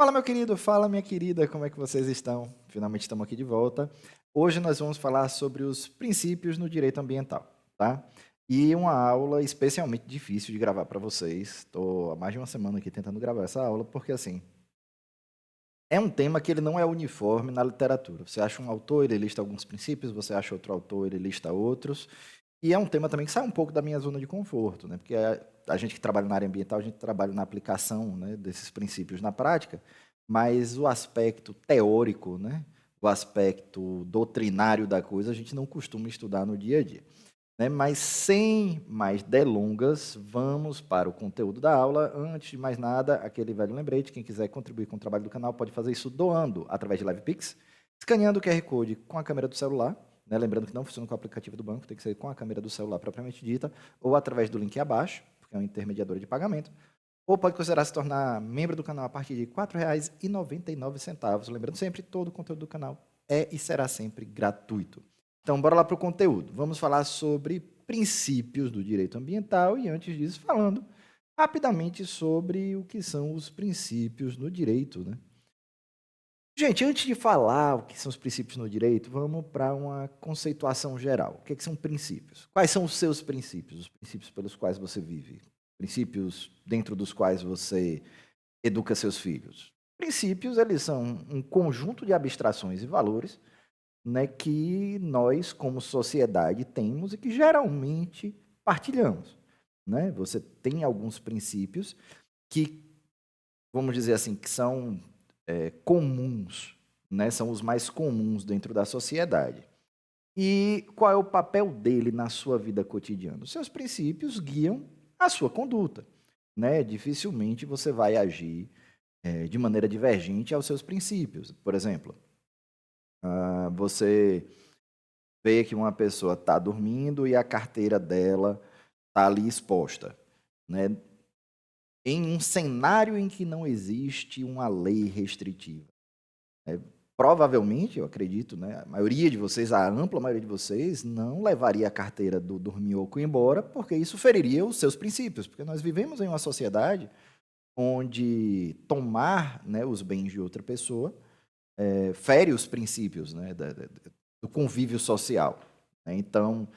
Fala, meu querido, fala, minha querida, como é que vocês estão? Finalmente estamos aqui de volta. Hoje nós vamos falar sobre os princípios no direito ambiental, tá? E uma aula especialmente difícil de gravar para vocês. Estou há mais de uma semana aqui tentando gravar essa aula, porque assim, é um tema que ele não é uniforme na literatura. Você acha um autor, ele lista alguns princípios, você acha outro autor, ele lista outros. E é um tema também que sai um pouco da minha zona de conforto, né? Porque a gente que trabalha na área ambiental, a gente trabalha na aplicação, né, desses princípios na prática, mas o aspecto teórico, né, o aspecto doutrinário da coisa, a gente não costuma estudar no dia a dia. Né? Mas sem mais delongas, vamos para o conteúdo da aula. Antes de mais nada, aquele velho lembrete, quem quiser contribuir com o trabalho do canal pode fazer isso doando através de LivePix, escaneando o QR Code com a câmera do celular, né? Lembrando que não funciona com o aplicativo do banco, tem que ser com a câmera do celular propriamente dita, ou através do link abaixo, porque é uma intermediadora de pagamento, ou pode considerar se tornar membro do canal a partir de R$ 4,99. Lembrando sempre, todo o conteúdo do canal é e será sempre gratuito. Então, bora lá para o conteúdo. Vamos falar sobre princípios do direito ambiental e, antes disso, falando rapidamente sobre o que são os princípios no direito, né? Gente, antes de falar o que são os princípios no direito, vamos para uma conceituação geral. O que são princípios? Quais são os seus princípios? Os princípios pelos quais você vive? Princípios dentro dos quais você educa seus filhos? Princípios, eles são um conjunto de abstrações e valores, né, que nós, como sociedade, temos e que geralmente partilhamos. Né? Você tem alguns princípios que, vamos dizer assim, que são comuns, né? São os mais comuns dentro da sociedade. E qual é o papel dele na sua vida cotidiana? Os seus princípios guiam a sua conduta. Né? Dificilmente você vai agir de maneira divergente aos seus princípios. Por exemplo, você vê que uma pessoa está dormindo e a carteira dela está ali exposta, né? Em um cenário em que não existe uma lei restritiva. Né? Provavelmente, eu acredito, né, a maioria de vocês, a ampla maioria de vocês, não levaria a carteira do dorminhoco embora, porque isso feriria os seus princípios, porque nós vivemos em uma sociedade onde tomar, né, os bens de outra pessoa fere os princípios, né, do convívio social. Né? Então,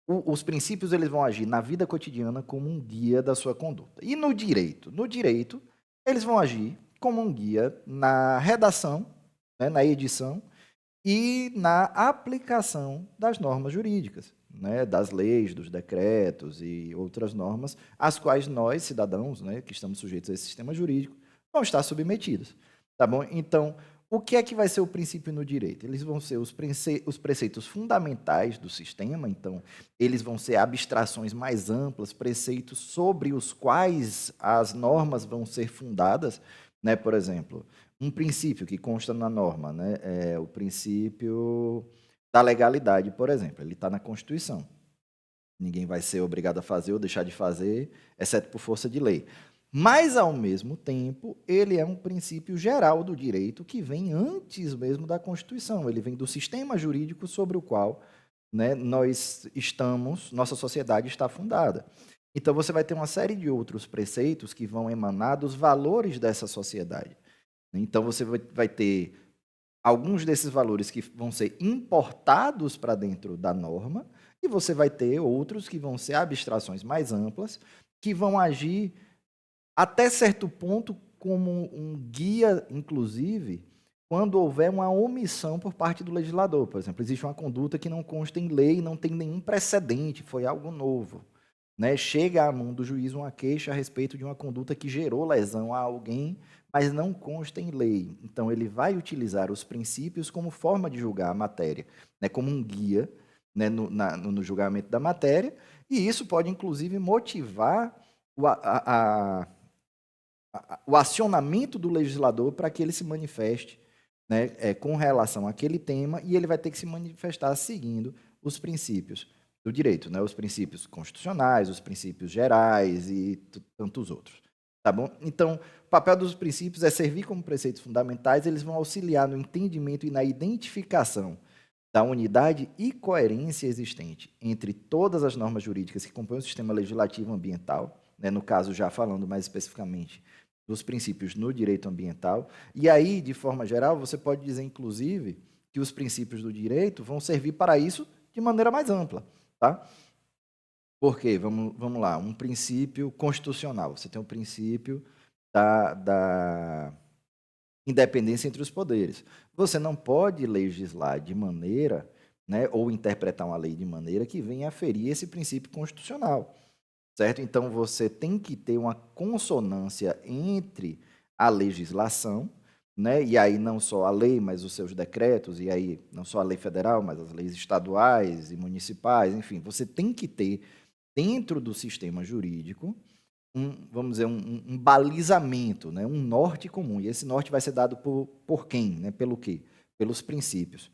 os princípios eles vão agir na vida cotidiana como um guia da sua conduta. E no direito? No direito, eles vão agir como um guia na redação, né, na edição e na aplicação das normas jurídicas, né, das leis, dos decretos e outras normas, às quais nós, cidadãos, né, que estamos sujeitos a esse sistema jurídico, vão estar submetidos. Tá bom? Então, o que é que vai ser o princípio no direito? Eles vão ser os preceitos fundamentais do sistema, então, eles vão ser abstrações mais amplas, preceitos sobre os quais as normas vão ser fundadas, né? Por exemplo, um princípio que consta na norma, né, é o princípio da legalidade, por exemplo, ele está na Constituição. Ninguém vai ser obrigado a fazer ou deixar de fazer, exceto por força de lei. Mas, ao mesmo tempo, ele é um princípio geral do direito que vem antes mesmo da Constituição. Ele vem do sistema jurídico sobre o qual, né, nós estamos, nossa sociedade está fundada. Então, você vai ter uma série de outros preceitos que vão emanar dos valores dessa sociedade. Então, você vai ter alguns desses valores que vão ser importados para dentro da norma, e você vai ter outros que vão ser abstrações mais amplas, que vão agir até certo ponto como um guia, inclusive, quando houver uma omissão por parte do legislador. Por exemplo, existe uma conduta que não consta em lei, não tem nenhum precedente, foi algo novo. Né? Chega à mão do juiz uma queixa a respeito de uma conduta que gerou lesão a alguém, mas não consta em lei. Então, ele vai utilizar os princípios como forma de julgar a matéria, né? Como um guia, né? No julgamento da matéria, e isso pode, inclusive, motivar o acionamento do legislador para que ele se manifeste, né, com relação àquele tema, e ele vai ter que se manifestar seguindo os princípios do direito, né, os princípios constitucionais, os princípios gerais e tantos outros. Tá bom? Então, o papel dos princípios é servir como preceitos fundamentais, eles vão auxiliar no entendimento e na identificação da unidade e coerência existente entre todas as normas jurídicas que compõem o sistema legislativo ambiental, né, no caso, já falando mais especificamente dos princípios no direito ambiental. E aí, de forma geral, você pode dizer, inclusive, que os princípios do direito vão servir para isso de maneira mais ampla, tá? Por quê? Vamos lá, um princípio constitucional. Você tem o princípio da independência entre os poderes. Você não pode legislar de maneira, né, ou interpretar uma lei de maneira que venha a ferir esse princípio constitucional, certo? Então você tem que ter uma consonância entre a legislação, né, e aí não só a lei, mas os seus decretos, e aí não só a lei federal, mas as leis estaduais e municipais, enfim, você tem que ter dentro do sistema jurídico vamos dizer, um balizamento, né? Um norte comum. E esse norte vai ser dado por quem? Né? Pelo quê? Pelos princípios.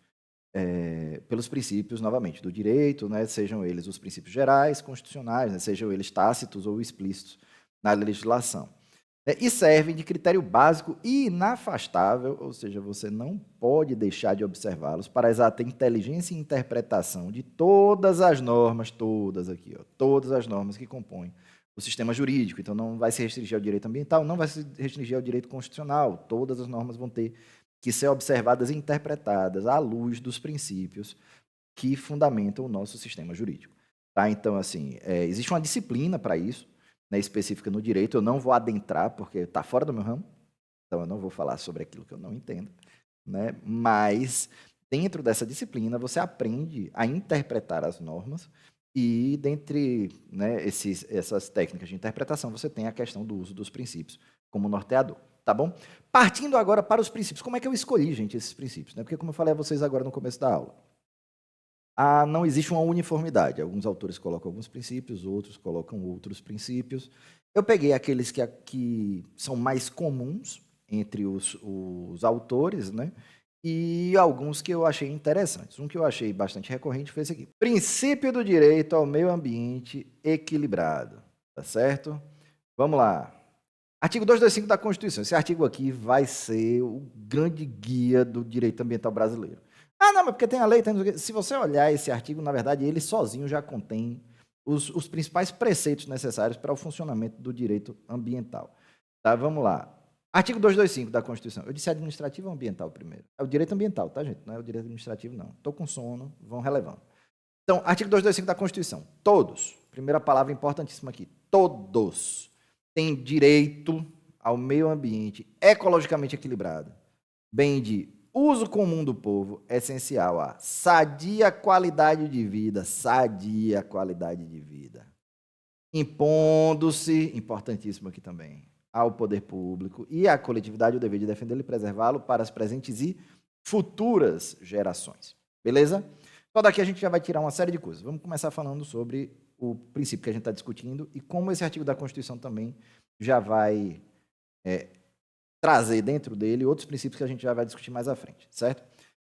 Pelos princípios, novamente, do direito, né? Sejam eles os princípios gerais, constitucionais, né? Sejam eles tácitos ou explícitos na legislação. E servem de critério básico e inafastável, ou seja, você não pode deixar de observá-los para a exata inteligência e interpretação de todas as normas, todas aqui, ó, todas as normas que compõem o sistema jurídico. Então, não vai se restringir ao direito ambiental, não vai se restringir ao direito constitucional. Todas as normas vão ter que ser observadas e interpretadas à luz dos princípios que fundamentam o nosso sistema jurídico. Tá? Então, assim, existe uma disciplina para isso, né, específica no direito. Eu não vou adentrar, porque está fora do meu ramo, então eu não vou falar sobre aquilo que eu não entendo, né? Mas, dentro dessa disciplina, você aprende a interpretar as normas e, dentre, né, essas técnicas de interpretação, você tem a questão do uso dos princípios como norteador, tá bom? Partindo agora para os princípios. Como é que eu escolhi, gente, esses princípios? Né? Porque, como eu falei a vocês agora no começo da aula, não existe uma uniformidade. Alguns autores colocam alguns princípios, outros colocam outros princípios. Eu peguei aqueles que são mais comuns entre os autores, né? E alguns que eu achei interessantes. Um que eu achei bastante recorrente foi esse aqui. Princípio do direito ao meio ambiente equilibrado. Tá certo? Vamos lá. Artigo 225 da Constituição. Esse artigo aqui vai ser o grande guia do direito ambiental brasileiro. Não, mas porque tem a lei, tem... Se você olhar esse artigo, na verdade, ele sozinho já contém os principais preceitos necessários para o funcionamento do direito ambiental. Tá, vamos lá. Artigo 225 da Constituição. Eu disse administrativo ou ambiental primeiro? É o direito ambiental, tá, gente? Não é o direito administrativo, não. Estou com sono, vão relevando. Então, artigo 225 da Constituição. Todos, primeira palavra importantíssima aqui, todos têm direito ao meio ambiente ecologicamente equilibrado, bem de uso comum do povo, essencial a sadia qualidade de vida, impondo-se, importantíssimo aqui também, ao poder público e à coletividade o dever de defendê-lo e preservá-lo para as presentes e futuras gerações. Beleza? Então, daqui a gente já vai tirar uma série de coisas. Vamos começar falando sobre o princípio que a gente está discutindo e como esse artigo da Constituição também já vai trazer dentro dele outros princípios que a gente já vai discutir mais à frente, certo?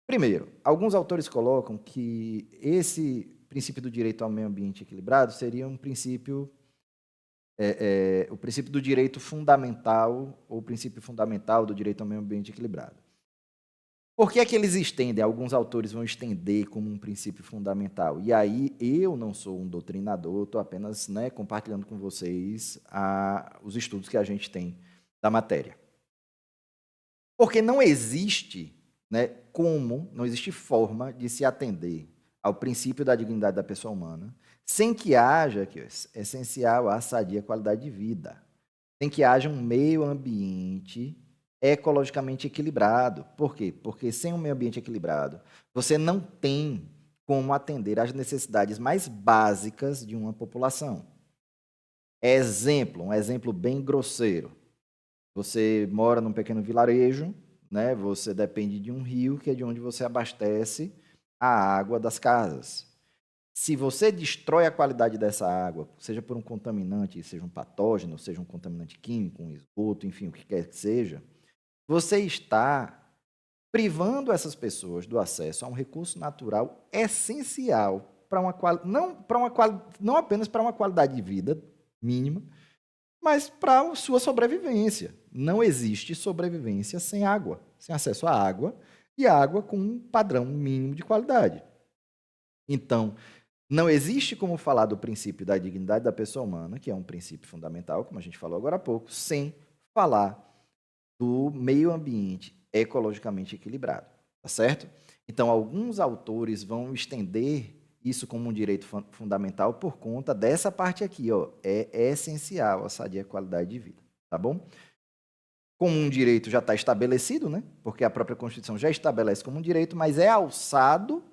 Primeiro, alguns autores colocam que esse princípio do direito ao meio ambiente equilibrado seria um princípio, o princípio do direito fundamental, ou o princípio fundamental do direito ao meio ambiente equilibrado. Por que é que eles estendem? Alguns autores vão estender como um princípio fundamental. E aí, eu não sou um doutrinador, estou apenas, né, compartilhando com vocês os estudos que a gente tem da matéria. Porque não existe, né, não existe forma de se atender ao princípio da dignidade da pessoa humana sem que haja, que é essencial, a sadia qualidade de vida. Sem que haja um meio ambiente ecologicamente equilibrado. Por quê? Porque sem um meio ambiente equilibrado, você não tem como atender às necessidades mais básicas de uma população. Um exemplo bem grosseiro. Você mora num pequeno vilarejo, né? Você depende de um rio, que é de onde você abastece a água das casas. Se você destrói a qualidade dessa água, seja por um contaminante, seja um patógeno, seja um contaminante químico, um esgoto, enfim, o que quer que seja, você está privando essas pessoas do acesso a um recurso natural essencial para não apenas para uma qualidade de vida mínima, mas para a sua sobrevivência. Não existe sobrevivência sem água, sem acesso à água e água com um padrão mínimo de qualidade. Então, não existe como falar do princípio da dignidade da pessoa humana, que é um princípio fundamental, como a gente falou agora há pouco, sem falar do meio ambiente ecologicamente equilibrado, tá certo? Então, alguns autores vão estender isso como um direito fundamental por conta dessa parte aqui, ó, é essencial a sadia qualidade de vida, tá bom? Como um direito já está estabelecido, né? Porque a própria Constituição já estabelece como um direito, mas é alçado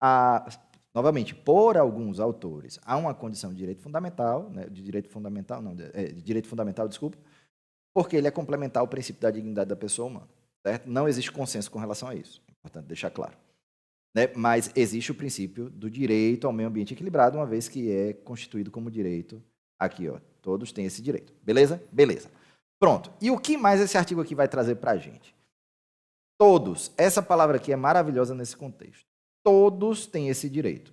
a, novamente, por alguns autores, a uma condição de direito fundamental, né? De direito fundamental, não, de direito fundamental, desculpa, porque ele é complementar ao princípio da dignidade da pessoa humana, certo? Não existe consenso com relação a isso, é importante deixar claro. Né? Mas existe o princípio do direito ao meio ambiente equilibrado, uma vez que é constituído como direito aqui, ó. Todos têm esse direito. Beleza? Beleza. Pronto. E o que mais esse artigo aqui vai trazer para a gente? Todos. Essa palavra aqui é maravilhosa nesse contexto. Todos têm esse direito.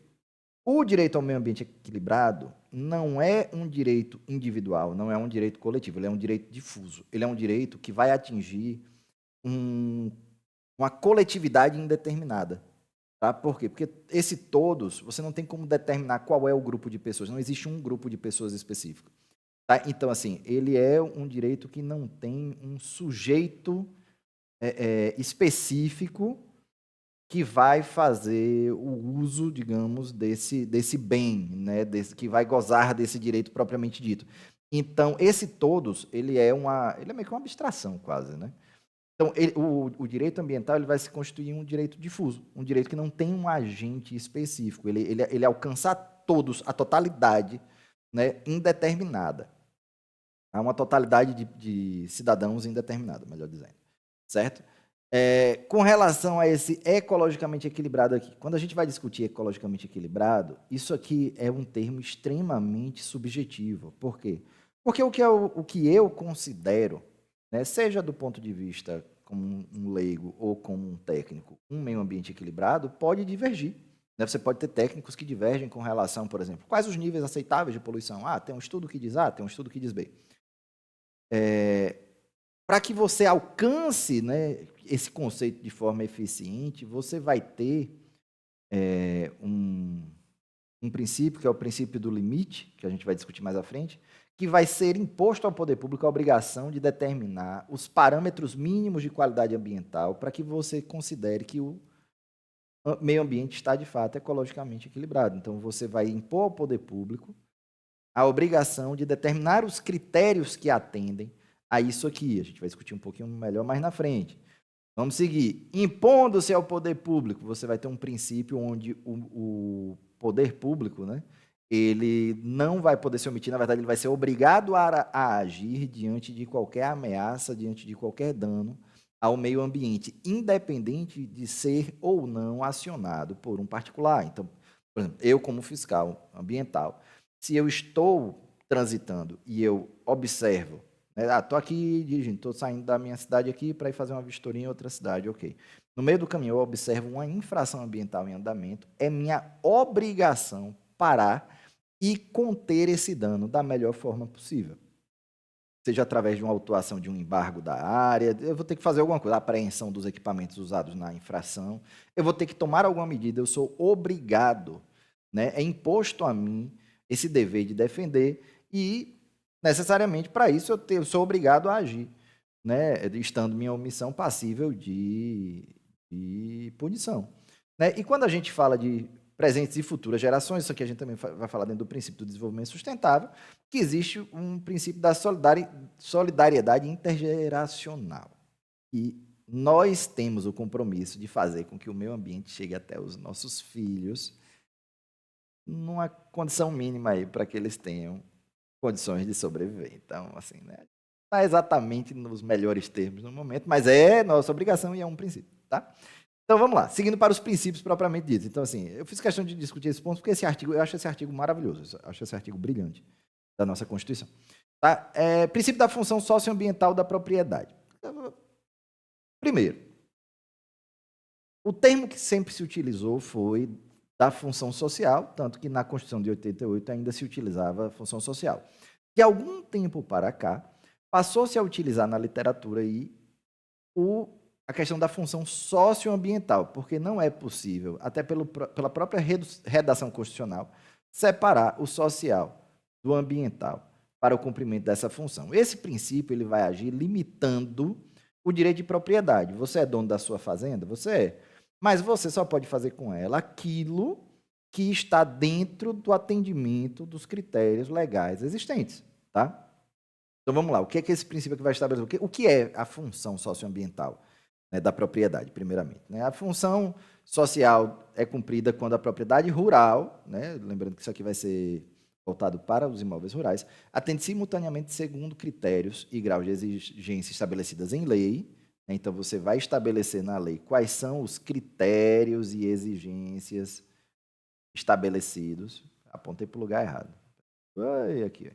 O direito ao meio ambiente equilibrado não é um direito individual, não é um direito coletivo, ele é um direito difuso. Ele é um direito que vai atingir uma coletividade indeterminada. Tá? Por quê? Porque esse todos, você não tem como determinar qual é o grupo de pessoas, não existe um grupo de pessoas específico. Tá? Então, assim, ele é um direito que não tem um sujeito específico que vai fazer o uso, digamos, desse bem, né? Que vai gozar desse direito propriamente dito. Então, esse todos, ele é meio que uma abstração quase, né? Então, o direito ambiental ele vai se constituir um direito difuso, um direito que não tem um agente específico, ele alcança a todos, a totalidade, né, indeterminada. Há uma totalidade de cidadãos indeterminada, melhor dizendo, certo? Com relação a esse ecologicamente equilibrado aqui, quando a gente vai discutir ecologicamente equilibrado, isso aqui é um termo extremamente subjetivo. Por quê? Porque o que eu considero, né, seja do ponto de vista como um leigo ou como um técnico, um meio ambiente equilibrado pode divergir. Né? Você pode ter técnicos que divergem com relação, por exemplo, quais os níveis aceitáveis de poluição? Ah, tem um estudo que diz A, tem um estudo que diz B. Para que você alcance, né, esse conceito de forma eficiente, você vai ter um princípio, que é o princípio do limite, que a gente vai discutir mais à frente, que vai ser imposto ao poder público a obrigação de determinar os parâmetros mínimos de qualidade ambiental para que você considere que o meio ambiente está, de fato, ecologicamente equilibrado. Então, você vai impor ao poder público a obrigação de determinar os critérios que atendem a isso aqui. A gente vai discutir um pouquinho melhor mais na frente. Vamos seguir. Impondo-se ao poder público, você vai ter um princípio onde o poder público, né, ele não vai poder se omitir, na verdade, ele vai ser obrigado a agir diante de qualquer ameaça, diante de qualquer dano ao meio ambiente, independente de ser ou não acionado por um particular. Então, por exemplo, eu como fiscal ambiental, se eu estou transitando e eu observo, estou aqui dirigindo, estou saindo da minha cidade aqui para ir fazer uma vistoria em outra cidade, ok. No meio do caminho eu observo uma infração ambiental em andamento, é minha obrigação parar e conter esse dano da melhor forma possível. Seja através de uma autuação de um embargo da área, eu vou ter que fazer alguma coisa, a apreensão dos equipamentos usados na infração, eu vou ter que tomar alguma medida, eu sou obrigado, né, é imposto a mim esse dever de defender e, necessariamente, para isso eu sou obrigado a agir, né, estando minha omissão passível de punição. Né? E quando a gente fala de presentes e futuras gerações, isso aqui a gente também vai falar dentro do princípio do desenvolvimento sustentável, que existe um princípio da solidariedade intergeracional. E nós temos o compromisso de fazer com que o meio ambiente chegue até os nossos filhos numa condição mínima aí para que eles tenham condições de sobreviver. Então, assim, né? Não é exatamente nos melhores termos no momento, mas é nossa obrigação e é um princípio, tá? Então, vamos lá, seguindo para os princípios propriamente ditos. Então, assim, eu fiz questão de discutir esse ponto porque eu acho esse artigo maravilhoso, eu acho esse artigo brilhante da nossa Constituição. Tá? Princípio da função socioambiental da propriedade. Primeiro, o termo que sempre se utilizou foi da função social, tanto que na Constituição de 88 ainda se utilizava a função social. De algum tempo para cá, passou-se a utilizar na literatura aí a questão da função socioambiental, porque não é possível, até pela própria redação constitucional, separar o social do ambiental. para o cumprimento dessa função. Esse princípio ele vai agir limitando o direito de propriedade. Você é dono da sua fazenda? Você é. Mas você só pode fazer com ela aquilo que está dentro do atendimento dos critérios legais existentes, tá? Então vamos lá, o que é que esse princípio aqui vai estabelecer? O que é a função socioambiental, né, da propriedade, primeiramente? Né? A função social é cumprida quando a propriedade rural, né, lembrando que isso aqui vai ser voltado para os imóveis rurais, atende simultaneamente segundo critérios e graus de exigência estabelecidas em lei. Né? Então você vai estabelecer na lei quais são os critérios e exigências estabelecidos. Apontei para o lugar errado. Vai aqui.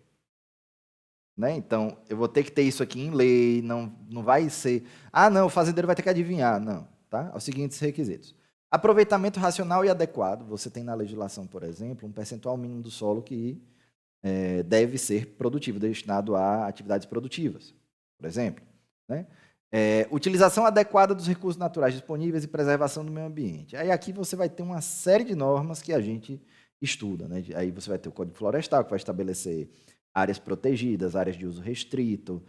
Né? Então, eu vou ter que ter isso aqui em lei, não vai ser... Ah, não, o fazendeiro vai ter que adivinhar. Não, tá? Os seguintes requisitos. Aproveitamento racional e adequado. Você tem na legislação, por exemplo, um percentual mínimo do solo que deve ser produtivo, destinado a atividades produtivas, por exemplo. Né? Utilização adequada dos recursos naturais disponíveis e preservação do meio ambiente. Aí aqui você vai ter uma série de normas que a gente estuda. Né? Aí você vai ter o Código Florestal, que vai estabelecer áreas protegidas, áreas de uso restrito,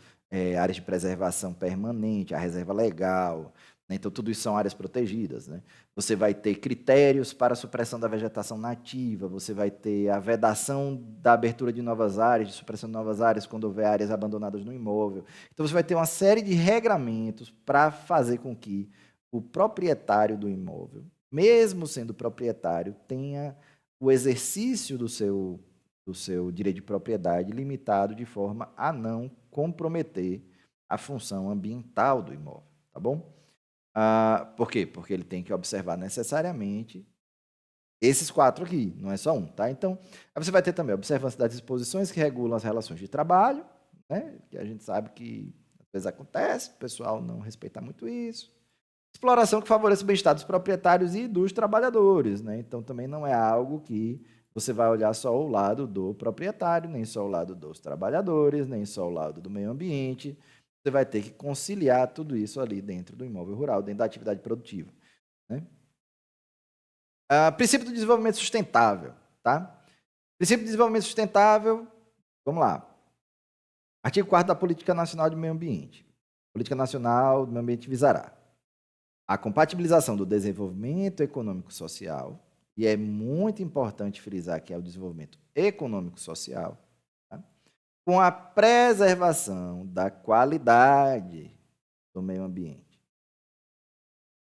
áreas de preservação permanente, a reserva legal. Né? Então, tudo isso são áreas protegidas. Né? Você vai ter critérios para a supressão da vegetação nativa, você vai ter a vedação da abertura de novas áreas, de supressão de novas áreas quando houver áreas abandonadas no imóvel. Então, você vai ter uma série de regramentos para fazer com que o proprietário do imóvel, mesmo sendo proprietário, tenha o exercício do seu direito de propriedade limitado de forma a não comprometer a função ambiental do imóvel, tá bom? Por quê? Porque ele tem que observar necessariamente esses 4 aqui, não é só um, tá? Então, aí você vai ter também a observância das disposições que regulam as relações de trabalho, né? Que a gente sabe que às vezes acontece, o pessoal não respeita muito isso. Exploração que favoreça o bem-estar dos proprietários e dos trabalhadores, né? Então, também não é algo que você vai olhar só o lado do proprietário, nem só o lado dos trabalhadores, nem só o lado do meio ambiente. Você vai ter que conciliar tudo isso ali dentro do imóvel rural, dentro da atividade produtiva. Né? Princípio do desenvolvimento sustentável. Tá? Princípio do desenvolvimento sustentável, vamos lá. Artigo 4º da Política Nacional de Meio Ambiente. Política Nacional do Meio Ambiente visará a compatibilização do desenvolvimento econômico-social, e é muito importante frisar que é o desenvolvimento econômico-social, tá? Com a preservação da qualidade do meio ambiente.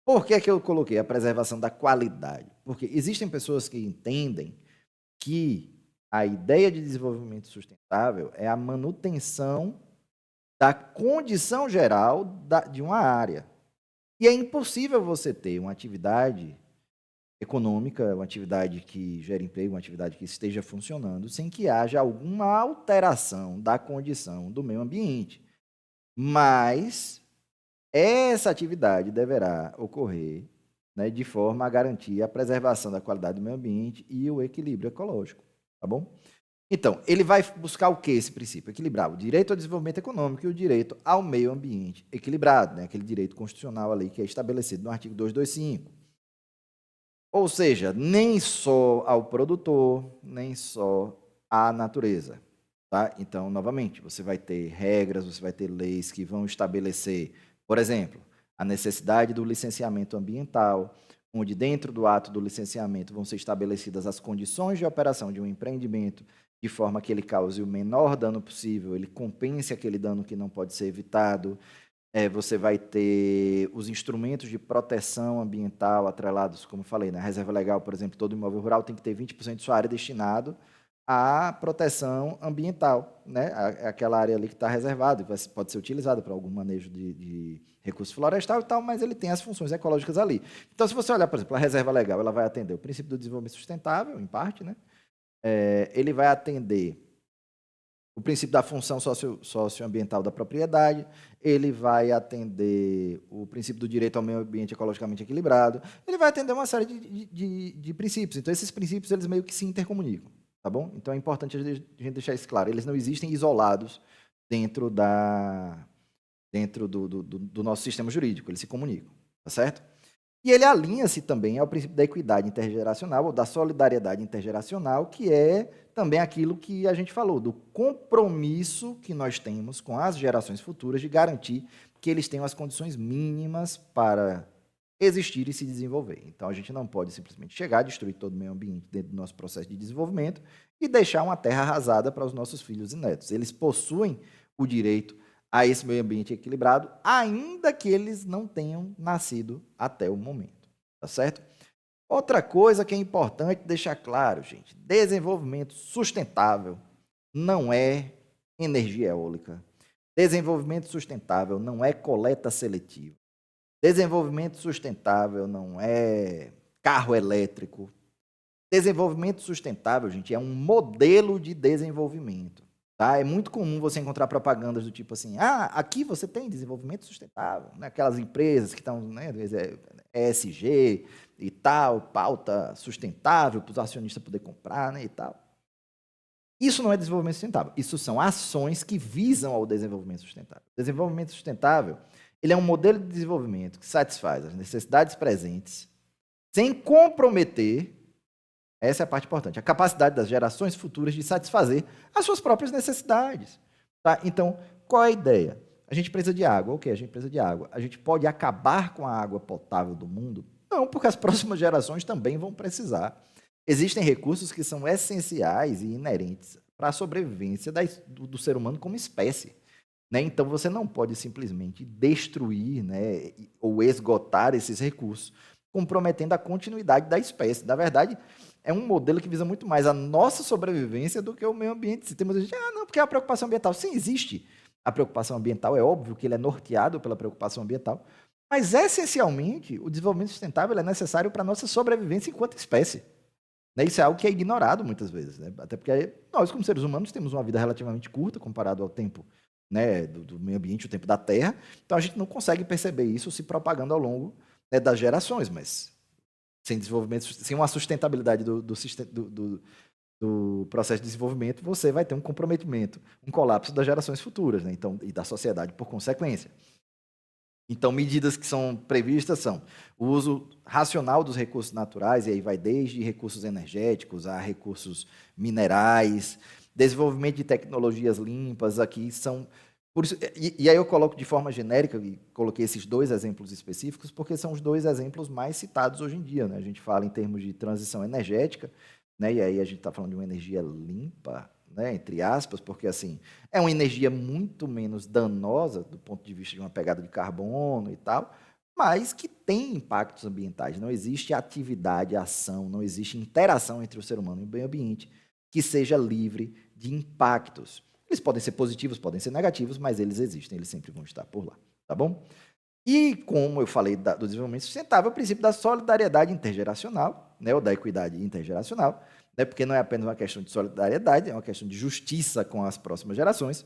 Por que eu coloquei a preservação da qualidade? Porque existem pessoas que entendem que a ideia de desenvolvimento sustentável é a manutenção da condição geral de uma área. E é impossível você ter uma atividade econômica, uma atividade que gere emprego, uma atividade que esteja funcionando, sem que haja alguma alteração da condição do meio ambiente. Mas essa atividade deverá ocorrer, né, de forma a garantir a preservação da qualidade do meio ambiente e o equilíbrio ecológico. Tá bom? Então, ele vai buscar o que esse princípio? Equilibrar o direito ao desenvolvimento econômico e o direito ao meio ambiente equilibrado, né? Aquele direito constitucional ali que é estabelecido no artigo 225. Ou seja, nem só ao produtor, nem só à natureza. Tá? Então, novamente, você vai ter regras, você vai ter leis que vão estabelecer, por exemplo, a necessidade do licenciamento ambiental, onde dentro do ato do licenciamento vão ser estabelecidas as condições de operação de um empreendimento, de forma que ele cause o menor dano possível, ele compense aquele dano que não pode ser evitado. Você vai ter os instrumentos de proteção ambiental atrelados, como falei, na reserva legal, por exemplo, todo imóvel rural tem que ter 20% de sua área destinado à proteção ambiental, né? Aquela área ali que está reservada, pode ser utilizada para algum manejo de recurso florestal e tal, mas ele tem as funções ecológicas ali. Então, se você olhar, por exemplo, a reserva legal, ela vai atender o princípio do desenvolvimento sustentável, em parte, né? Ele vai atender o princípio da função socioambiental da propriedade, ele vai atender o princípio do direito ao meio ambiente ecologicamente equilibrado, ele vai atender uma série de princípios. Então, esses princípios, eles meio que se intercomunicam, tá bom? Então, é importante a gente deixar isso claro. Eles não existem isolados dentro do nosso sistema jurídico, eles se comunicam, tá certo? E ele alinha-se também ao princípio da equidade intergeracional ou da solidariedade intergeracional, que é também aquilo que a gente falou, do compromisso que nós temos com as gerações futuras de garantir que eles tenham as condições mínimas para existir e se desenvolver. Então, a gente não pode simplesmente chegar, destruir todo o meio ambiente dentro do nosso processo de desenvolvimento e deixar uma terra arrasada para os nossos filhos e netos. Eles possuem o direito a esse meio ambiente equilibrado, ainda que eles não tenham nascido até o momento, tá certo? Outra coisa que é importante deixar claro, gente, desenvolvimento sustentável não é energia eólica. Desenvolvimento sustentável não é coleta seletiva. Desenvolvimento sustentável não é carro elétrico. Desenvolvimento sustentável, gente, é um modelo de desenvolvimento. Tá? É muito comum você encontrar propagandas do tipo assim, aqui você tem desenvolvimento sustentável, né? Aquelas empresas que estão, né, ESG e tal, pauta sustentável para os acionistas poderem comprar, né, e tal. Isso não é desenvolvimento sustentável, isso são ações que visam ao desenvolvimento sustentável. Desenvolvimento sustentável, ele é um modelo de desenvolvimento que satisfaz as necessidades presentes sem comprometer, essa é a parte importante, a capacidade das gerações futuras de satisfazer as suas próprias necessidades. Tá? Então, qual é a ideia? A gente precisa de água. Ok, a gente precisa de água. A gente pode acabar com a água potável do mundo? Não, porque as próximas gerações também vão precisar. Existem recursos que são essenciais e inerentes para a sobrevivência do ser humano como espécie. Né? Então, você não pode simplesmente destruir, né, ou esgotar esses recursos, comprometendo a continuidade da espécie. Na verdade, é um modelo que visa muito mais a nossa sobrevivência do que o meio ambiente. Se temos gente, não, porque é a preocupação ambiental. Sim, existe a preocupação ambiental, é óbvio que ele é norteado pela preocupação ambiental, mas, essencialmente, o desenvolvimento sustentável é necessário para a nossa sobrevivência enquanto espécie. Né? Isso é algo que é ignorado muitas vezes. Né? Até porque nós, como seres humanos, temos uma vida relativamente curta comparado ao tempo, né, do meio ambiente, o tempo da Terra. Então, a gente não consegue perceber isso se propagando ao longo, né, das gerações, mas sem desenvolvimento, sem uma sustentabilidade do processo de desenvolvimento, você vai ter um comprometimento, um colapso das gerações futuras, né? Então, e da sociedade por consequência. Então, medidas que são previstas são o uso racional dos recursos naturais, e aí vai desde recursos energéticos a recursos minerais, desenvolvimento de tecnologias limpas, aqui são... Por isso, e aí eu coloco de forma genérica, e coloquei esses dois exemplos específicos, porque são os dois exemplos mais citados hoje em dia. Né? A gente fala em termos de transição energética, né? E aí a gente está falando de uma energia limpa, né? Entre aspas, porque assim, é uma energia muito menos danosa do ponto de vista de uma pegada de carbono e tal, mas que tem impactos ambientais. Não existe atividade, ação, não existe interação entre o ser humano e o meio ambiente que seja livre de impactos. Eles podem ser positivos, podem ser negativos, mas eles existem, eles sempre vão estar por lá, tá bom? E como eu falei do desenvolvimento sustentável, o princípio da solidariedade intergeracional, né, ou da equidade intergeracional, né, porque não é apenas uma questão de solidariedade, é uma questão de justiça com as próximas gerações,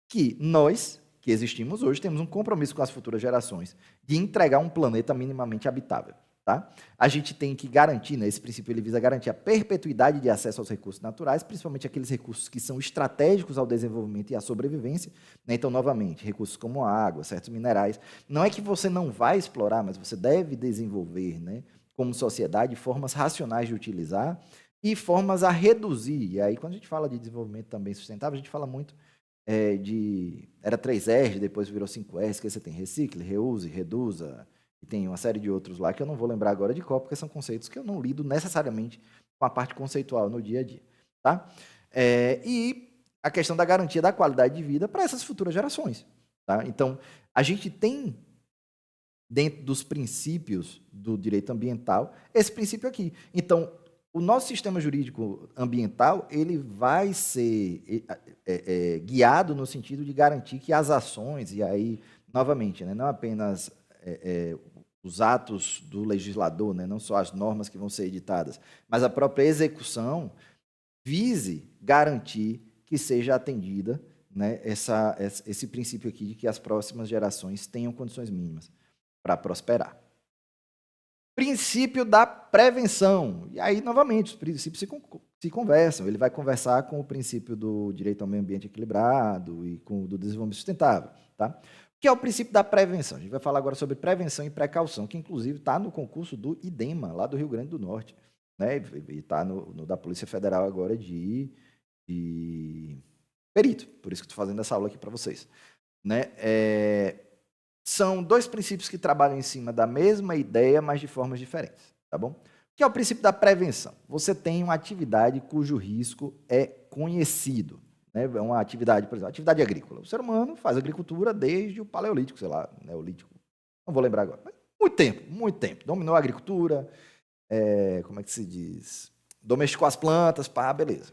que nós, que existimos hoje, temos um compromisso com as futuras gerações de entregar um planeta minimamente habitável. Tá? A gente tem que garantir, né, esse princípio ele visa garantir a perpetuidade de acesso aos recursos naturais, principalmente aqueles recursos que são estratégicos ao desenvolvimento e à sobrevivência. Né? Então, novamente, recursos como a água, certos minerais. Não é que você não vai explorar, mas você deve desenvolver, né, como sociedade, formas racionais de utilizar e formas a reduzir. E aí, quando a gente fala de desenvolvimento também sustentável, a gente fala muito era 3R, depois virou 5S, que você tem recicle, reuse, reduza, e tem uma série de outros lá que eu não vou lembrar agora de qual, porque são conceitos que eu não lido necessariamente com a parte conceitual no dia a dia. Tá? E a questão da garantia da qualidade de vida para essas futuras gerações. Tá? Então, a gente tem, dentro dos princípios do direito ambiental, esse princípio aqui. Então, o nosso sistema jurídico ambiental ele vai ser guiado no sentido de garantir que as ações, e aí, novamente, né, não apenas os atos do legislador, né, não só as normas que vão ser editadas, mas a própria execução vise garantir que seja atendida, né, esse princípio aqui de que as próximas gerações tenham condições mínimas para prosperar. Princípio da prevenção. E aí, novamente, os princípios se conversam. Ele vai conversar com o princípio do direito ao meio ambiente equilibrado e com o do desenvolvimento sustentável. Tá? que é o princípio da prevenção. A gente vai falar agora sobre prevenção e precaução, que inclusive está no concurso do IDEMA, lá do Rio Grande do Norte, né? E está no da Polícia Federal agora de perito. Por isso que estou fazendo essa aula aqui para vocês. Né? São dois princípios que trabalham em cima da mesma ideia, mas de formas diferentes. Tá bom? Que é o princípio da prevenção. Você tem uma atividade cujo risco é conhecido. Né? É uma atividade, por exemplo, atividade agrícola. O ser humano faz agricultura desde o Paleolítico, sei lá, Neolítico. Não vou lembrar agora. Muito tempo, muito tempo. Dominou a agricultura, como é que se diz? Domesticou as plantas, pá, beleza.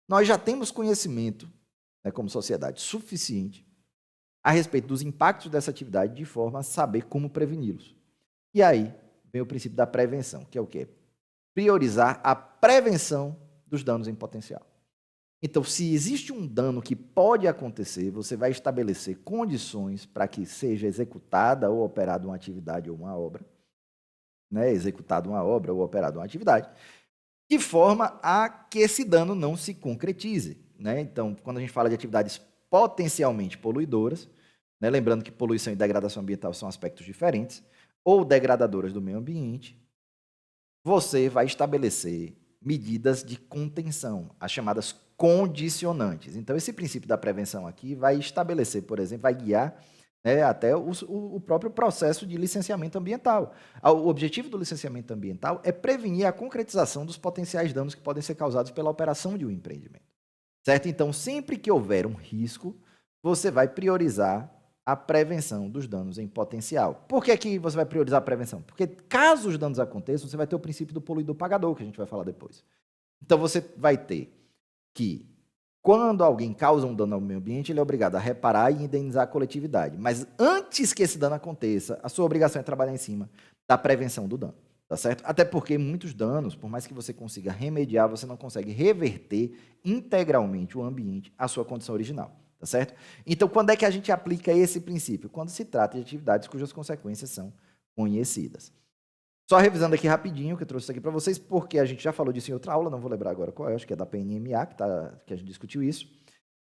Nós já temos conhecimento, né, como sociedade, suficiente a respeito dos impactos dessa atividade de forma a saber como preveni-los. E aí vem o princípio da prevenção, que é o quê? Priorizar a prevenção dos danos em potencial. Então, se existe um dano que pode acontecer, você vai estabelecer condições para que seja executada ou operada uma atividade ou uma obra, né? Executada uma obra ou operada uma atividade, de forma a que esse dano não se concretize. Né? Então, quando a gente fala de atividades potencialmente poluidoras, né? Lembrando que poluição e degradação ambiental são aspectos diferentes, ou degradadoras do meio ambiente, você vai estabelecer medidas de contenção, as chamadas condicionantes. Então, esse princípio da prevenção aqui vai estabelecer, por exemplo, vai guiar, né, até o próprio processo de licenciamento ambiental. O objetivo do licenciamento ambiental é prevenir a concretização dos potenciais danos que podem ser causados pela operação de um empreendimento. Certo? Então, sempre que houver um risco, você vai priorizar a prevenção dos danos em potencial. Por que que você vai priorizar a prevenção? Porque caso os danos aconteçam, você vai ter o princípio do poluidor pagador, que a gente vai falar depois. Então, você vai ter que, quando alguém causa um dano ao meio ambiente, ele é obrigado a reparar e indenizar a coletividade. Mas antes que esse dano aconteça, a sua obrigação é trabalhar em cima da prevenção do dano. Tá certo? Até porque muitos danos, por mais que você consiga remediar, você não consegue reverter integralmente o ambiente à sua condição original. Tá certo? Então, quando é que a gente aplica esse princípio? Quando se trata de atividades cujas consequências são conhecidas. Só revisando aqui rapidinho, que eu trouxe isso aqui para vocês, porque a gente já falou disso em outra aula, não vou lembrar agora qual é, acho que é da PNMA, que a gente discutiu isso,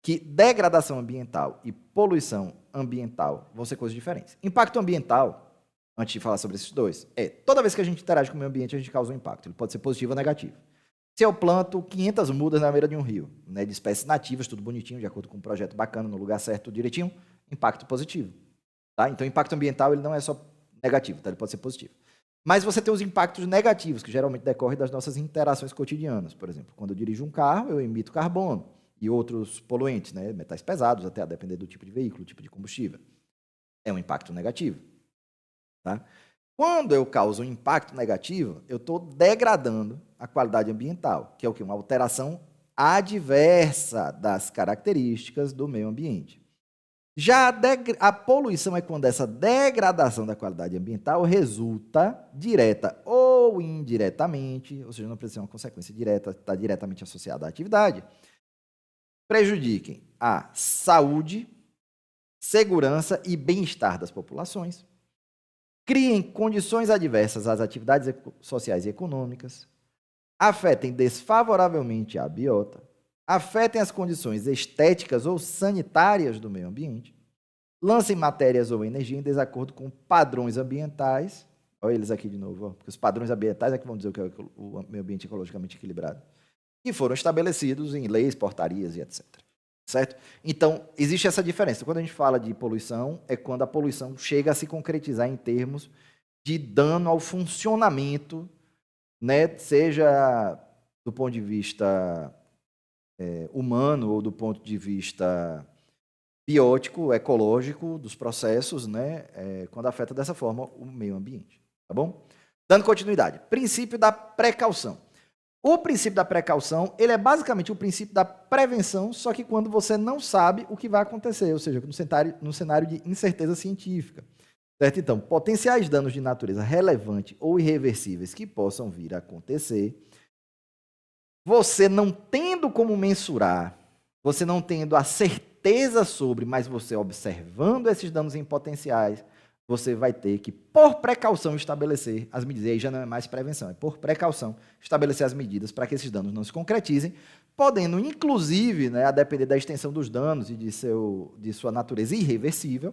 que degradação ambiental e poluição ambiental vão ser coisas diferentes. Impacto ambiental, antes de falar sobre esses dois, toda vez que a gente interage com o meio ambiente, a gente causa um impacto. Ele pode ser positivo ou negativo. Se eu planto 500 mudas na beira de um rio, né, de espécies nativas, tudo bonitinho, de acordo com um projeto bacana, no lugar certo, tudo direitinho, impacto positivo. Tá? Então, o impacto ambiental ele não é só negativo, tá? Ele pode ser positivo. Mas você tem os impactos negativos, que geralmente decorrem das nossas interações cotidianas. Por exemplo, quando eu dirijo um carro, eu emito carbono e outros poluentes, né, metais pesados, até a depender do tipo de veículo, tipo de combustível. É um impacto negativo. Tá? Quando eu causo um impacto negativo, eu estou degradando a qualidade ambiental, que é o quê? Uma alteração adversa das características do meio ambiente. Já a poluição é quando essa degradação da qualidade ambiental resulta direta ou indiretamente, ou seja, não precisa ser uma consequência direta, está diretamente associada à atividade, prejudiquem a saúde, segurança e bem-estar das populações, criem condições adversas às atividades sociais e econômicas, afetem desfavoravelmente a biota, afetem as condições estéticas ou sanitárias do meio ambiente, lancem matérias ou energia em desacordo com padrões ambientais, olha eles aqui de novo, porque os padrões ambientais é que vão dizer o que é o meio ambiente ecologicamente equilibrado, que foram estabelecidos em leis, portarias e etc. Certo? Então, existe essa diferença. Quando a gente fala de poluição, é quando a poluição chega a se concretizar em termos de dano ao funcionamento, né, seja do ponto de vista humano ou do ponto de vista biótico, ecológico dos processos, né, quando afeta dessa forma o meio ambiente. Tá bom? Dando continuidade. Princípio da precaução. O princípio da precaução, ele é basicamente o princípio da prevenção, só que quando você não sabe o que vai acontecer, ou seja, no cenário de incerteza científica. Certo? Então, potenciais danos de natureza relevante ou irreversíveis que possam vir a acontecer, você não tendo como mensurar, você não tendo a certeza sobre, mas você observando esses danos em potenciais, você vai ter que, por precaução, estabelecer as medidas. E aí já não é mais prevenção, é por precaução estabelecer as medidas para que esses danos não se concretizem, podendo, inclusive, né, a depender da extensão dos danos e de sua natureza irreversível,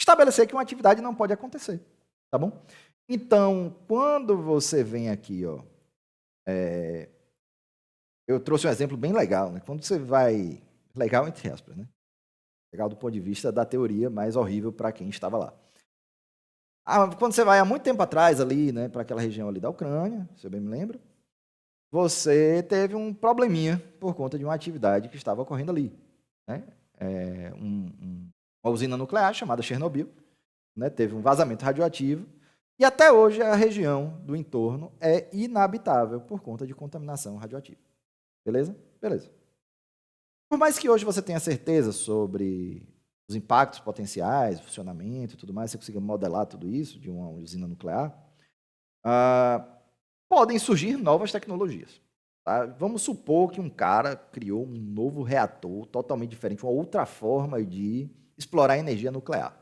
estabelecer que uma atividade não pode acontecer, tá bom? Então, quando você vem aqui, ó, eu trouxe um exemplo bem legal, né? Quando você vai... Legal, entre aspas, né? Legal do ponto de vista da teoria, mas horrível para quem estava lá. Quando você vai há muito tempo atrás ali, né, para aquela região ali da Ucrânia, se eu bem me lembro, você teve um probleminha por conta de uma atividade que estava ocorrendo ali, né? Uma usina nuclear chamada Chernobyl, né, teve um vazamento radioativo e até hoje a região do entorno é inabitável por conta de contaminação radioativa. Beleza? Beleza. Por mais que hoje você tenha certeza sobre os impactos potenciais, funcionamento e tudo mais, você consiga modelar tudo isso de uma usina nuclear, podem surgir novas tecnologias. Tá? Vamos supor que um cara criou um novo reator totalmente diferente, uma outra forma de explorar energia nuclear.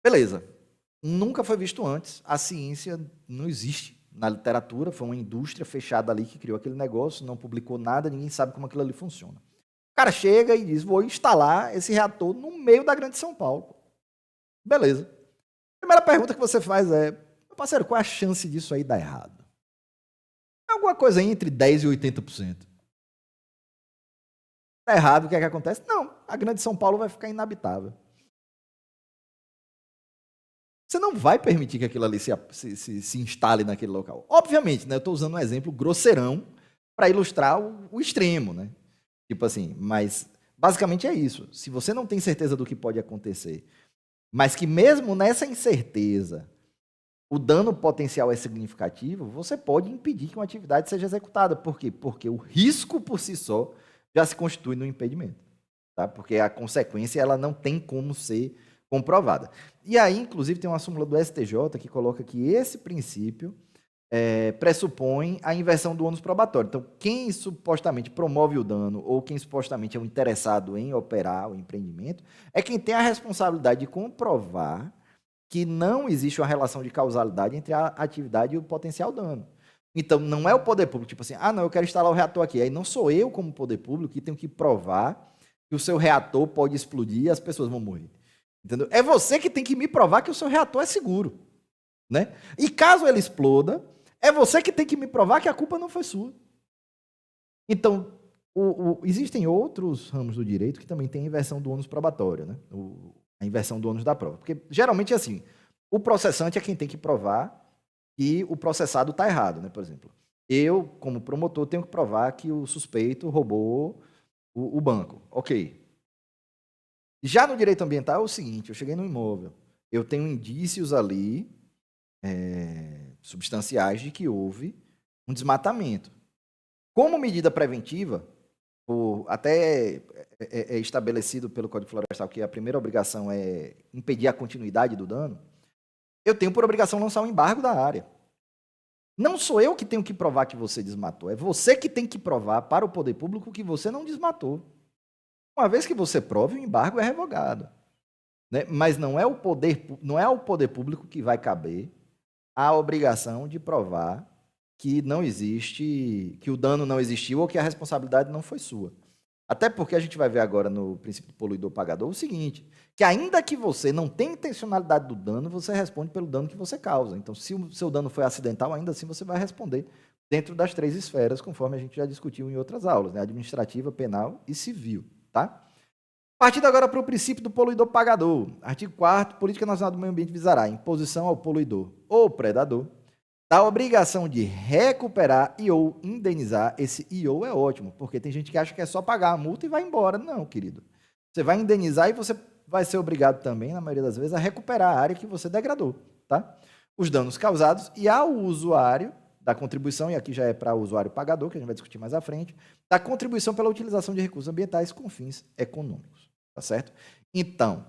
Beleza. Nunca foi visto antes, a ciência não existe na literatura, foi uma indústria fechada ali que criou aquele negócio, não publicou nada, ninguém sabe como aquilo ali funciona. O cara chega e diz, vou instalar esse reator no meio da Grande São Paulo. Beleza. A primeira pergunta que você faz é, meu parceiro, qual é a chance disso aí dar errado? É alguma coisa entre 10% e 80%. Dá errado, o que é que acontece? Não, a Grande São Paulo vai ficar inabitável. Você não vai permitir que aquilo ali se instale naquele local. Obviamente, né, eu estou usando um exemplo grosseirão para ilustrar o extremo, né? Tipo assim, mas basicamente é isso. Se você não tem certeza do que pode acontecer, mas que mesmo nessa incerteza o dano potencial é significativo, você pode impedir que uma atividade seja executada. Por quê? Porque o risco por si só já se constitui no impedimento. Tá? Porque a consequência ela não tem como ser comprovada. E aí, inclusive, tem uma súmula do STJ que coloca que esse princípio pressupõe a inversão do ônus probatório. Então, quem supostamente promove o dano ou quem supostamente é o interessado em operar o empreendimento é quem tem a responsabilidade de comprovar que não existe uma relação de causalidade entre a atividade e o potencial dano. Então, não é o poder público, tipo assim, não, eu quero instalar o reator aqui. Aí não sou eu, como poder público, que tenho que provar que o seu reator pode explodir e as pessoas vão morrer. Entendeu? É você que tem que me provar que o seu reator é seguro. Né? E caso ele exploda, é você que tem que me provar que a culpa não foi sua. Então, existem outros ramos do direito que também têm a inversão do ônus probatório, né? A inversão do ônus da prova. Porque geralmente é assim, o processante é quem tem que provar que o processado está errado. Né? Por exemplo, eu, como promotor, tenho que provar que o suspeito roubou o banco. Ok. Já no direito ambiental é o seguinte, eu cheguei no imóvel, eu tenho indícios ali substanciais de que houve um desmatamento. Como medida preventiva, até é estabelecido pelo Código Florestal que a primeira obrigação é impedir a continuidade do dano, eu tenho por obrigação lançar um embargo da área. Não sou eu que tenho que provar que você desmatou, é você que tem que provar para o poder público que você não desmatou. Uma vez que você prove, o embargo é revogado. Né? Mas não é ao poder público que vai caber a obrigação de provar que não existe, que o dano não existiu ou que a responsabilidade não foi sua. Até porque a gente vai ver agora no princípio do poluidor-pagador o seguinte, que ainda que você não tenha intencionalidade do dano, você responde pelo dano que você causa. Então, se o seu dano foi acidental, ainda assim você vai responder dentro das 3 esferas, conforme a gente já discutiu em outras aulas, né? Administrativa, penal e civil. Tá? Partindo agora para o princípio do poluidor-pagador. Artigo 4º, Política Nacional do Meio Ambiente visará a imposição ao poluidor ou predador da obrigação de recuperar e ou indenizar. Esse e ou é ótimo, porque tem gente que acha que é só pagar a multa e vai embora. Não, querido. Você vai indenizar e você vai ser obrigado também, na maioria das vezes, a recuperar a área que você degradou. Tá? Os danos causados e ao usuário da contribuição, e aqui já é para o usuário pagador, que a gente vai discutir mais à frente, da contribuição pela utilização de recursos ambientais com fins econômicos. Tá certo? Então,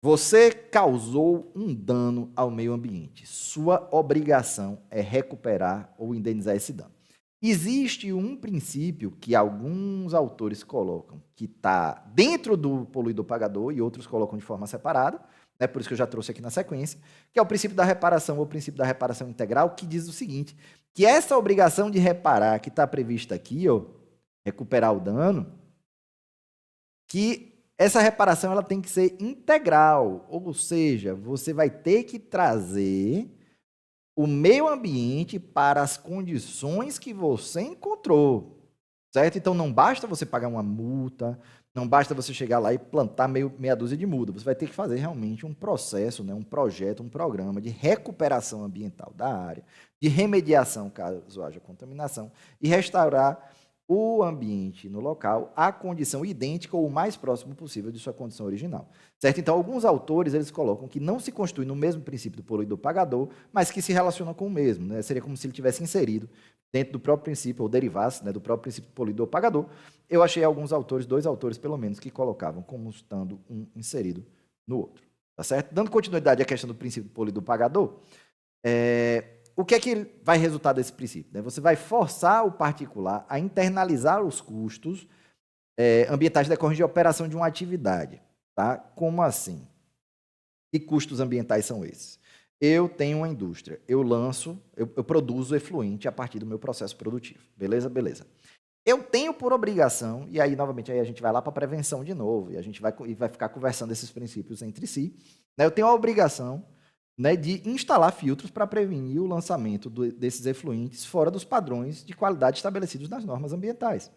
você causou um dano ao meio ambiente. Sua obrigação é recuperar ou indenizar esse dano. Existe um princípio que alguns autores colocam, que está dentro do poluidor-pagador e outros colocam de forma separada, né, por isso que eu já trouxe aqui na sequência, que é o princípio da reparação ou o princípio da reparação integral, que diz o seguinte, que essa obrigação de reparar que está prevista aqui, ó, recuperar o dano, que essa reparação ela tem que ser integral, ou seja, você vai ter que trazer o meio ambiente para as condições que você encontrou, certo? Então não basta você pagar uma multa, não basta você chegar lá e plantar meia dúzia de muda, você vai ter que fazer realmente um processo, né, um projeto, um programa de recuperação ambiental da área, de remediação caso haja contaminação e restaurar o ambiente no local à condição idêntica ou o mais próximo possível de sua condição original. Certo? Então, alguns autores eles colocam que não se constitui no mesmo princípio do poluidor-pagador, mas que se relaciona com o mesmo. Né? Seria como se ele tivesse inserido dentro do próprio princípio, ou derivasse, né, do próprio princípio do poluidor-pagador. Eu achei alguns autores, 2 autores pelo menos, que colocavam como estando um inserido no outro. Tá certo? Dando continuidade à questão do princípio do poluidor-pagador, o que é que vai resultar desse princípio? Né? Você vai forçar o particular a internalizar os custos ambientais decorrentes de operação de uma atividade. Tá? Como assim? Que custos ambientais são esses? Eu tenho uma indústria, eu produzo efluente a partir do meu processo produtivo. Beleza? Beleza. Eu tenho por obrigação, e aí, novamente, aí a gente vai lá para a prevenção de novo, e a gente vai ficar conversando esses princípios entre si. Né? Eu tenho a obrigação, né, de instalar filtros para prevenir o lançamento desses efluentes fora dos padrões de qualidade estabelecidos nas normas ambientais.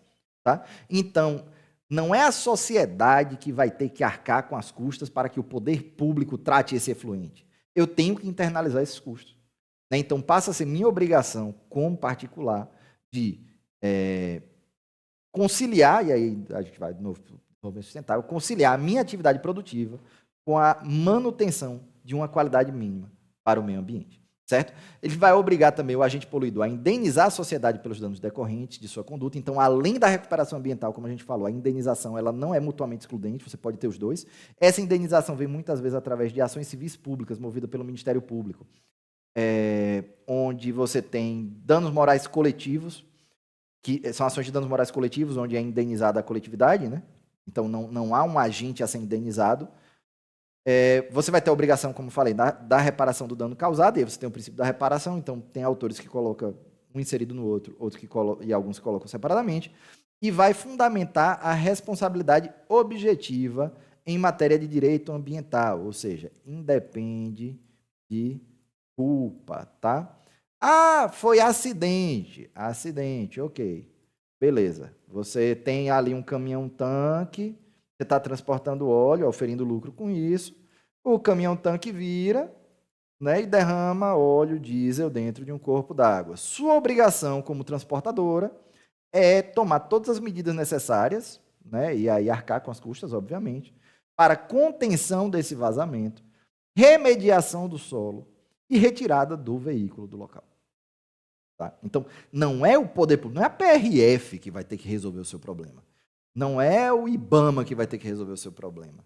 Tá? Então, não é a sociedade que vai ter que arcar com as custas para que o poder público trate esse efluente. Eu tenho que internalizar esses custos. Né? Então, passa a ser minha obrigação, como particular, de conciliar, e aí a gente vai de novo para o desenvolvimento sustentável, conciliar a minha atividade produtiva com a manutenção de uma qualidade mínima para o meio ambiente, certo? Ele vai obrigar também o agente poluidor a indenizar a sociedade pelos danos decorrentes de sua conduta. Então, além da recuperação ambiental, como a gente falou, a indenização ela não é mutuamente excludente, você pode ter os dois. Essa indenização vem muitas vezes através de ações civis públicas movidas pelo Ministério Público, onde você tem danos morais coletivos, que são ações de danos morais coletivos, onde é indenizada a coletividade, né? Então, não há um agente a ser indenizado. Você vai ter a obrigação, como falei, da reparação do dano causado, e aí você tem o princípio da reparação, então tem autores que colocam um inserido no outro, e alguns que colocam separadamente, e vai fundamentar a responsabilidade objetiva em matéria de direito ambiental, ou seja, independe de culpa, tá? Ah, foi acidente, ok, beleza. Você tem ali um caminhão-tanque, você está transportando óleo, oferindo lucro com isso, o caminhão-tanque vira, né, e derrama óleo diesel dentro de um corpo d'água. Sua obrigação como transportadora é tomar todas as medidas necessárias, né, e aí arcar com as custas, obviamente, para contenção desse vazamento, remediação do solo e retirada do veículo do local. Tá? Então, não é o poder público, não é a PRF que vai ter que resolver o seu problema. Não é o IBAMA que vai ter que resolver o seu problema.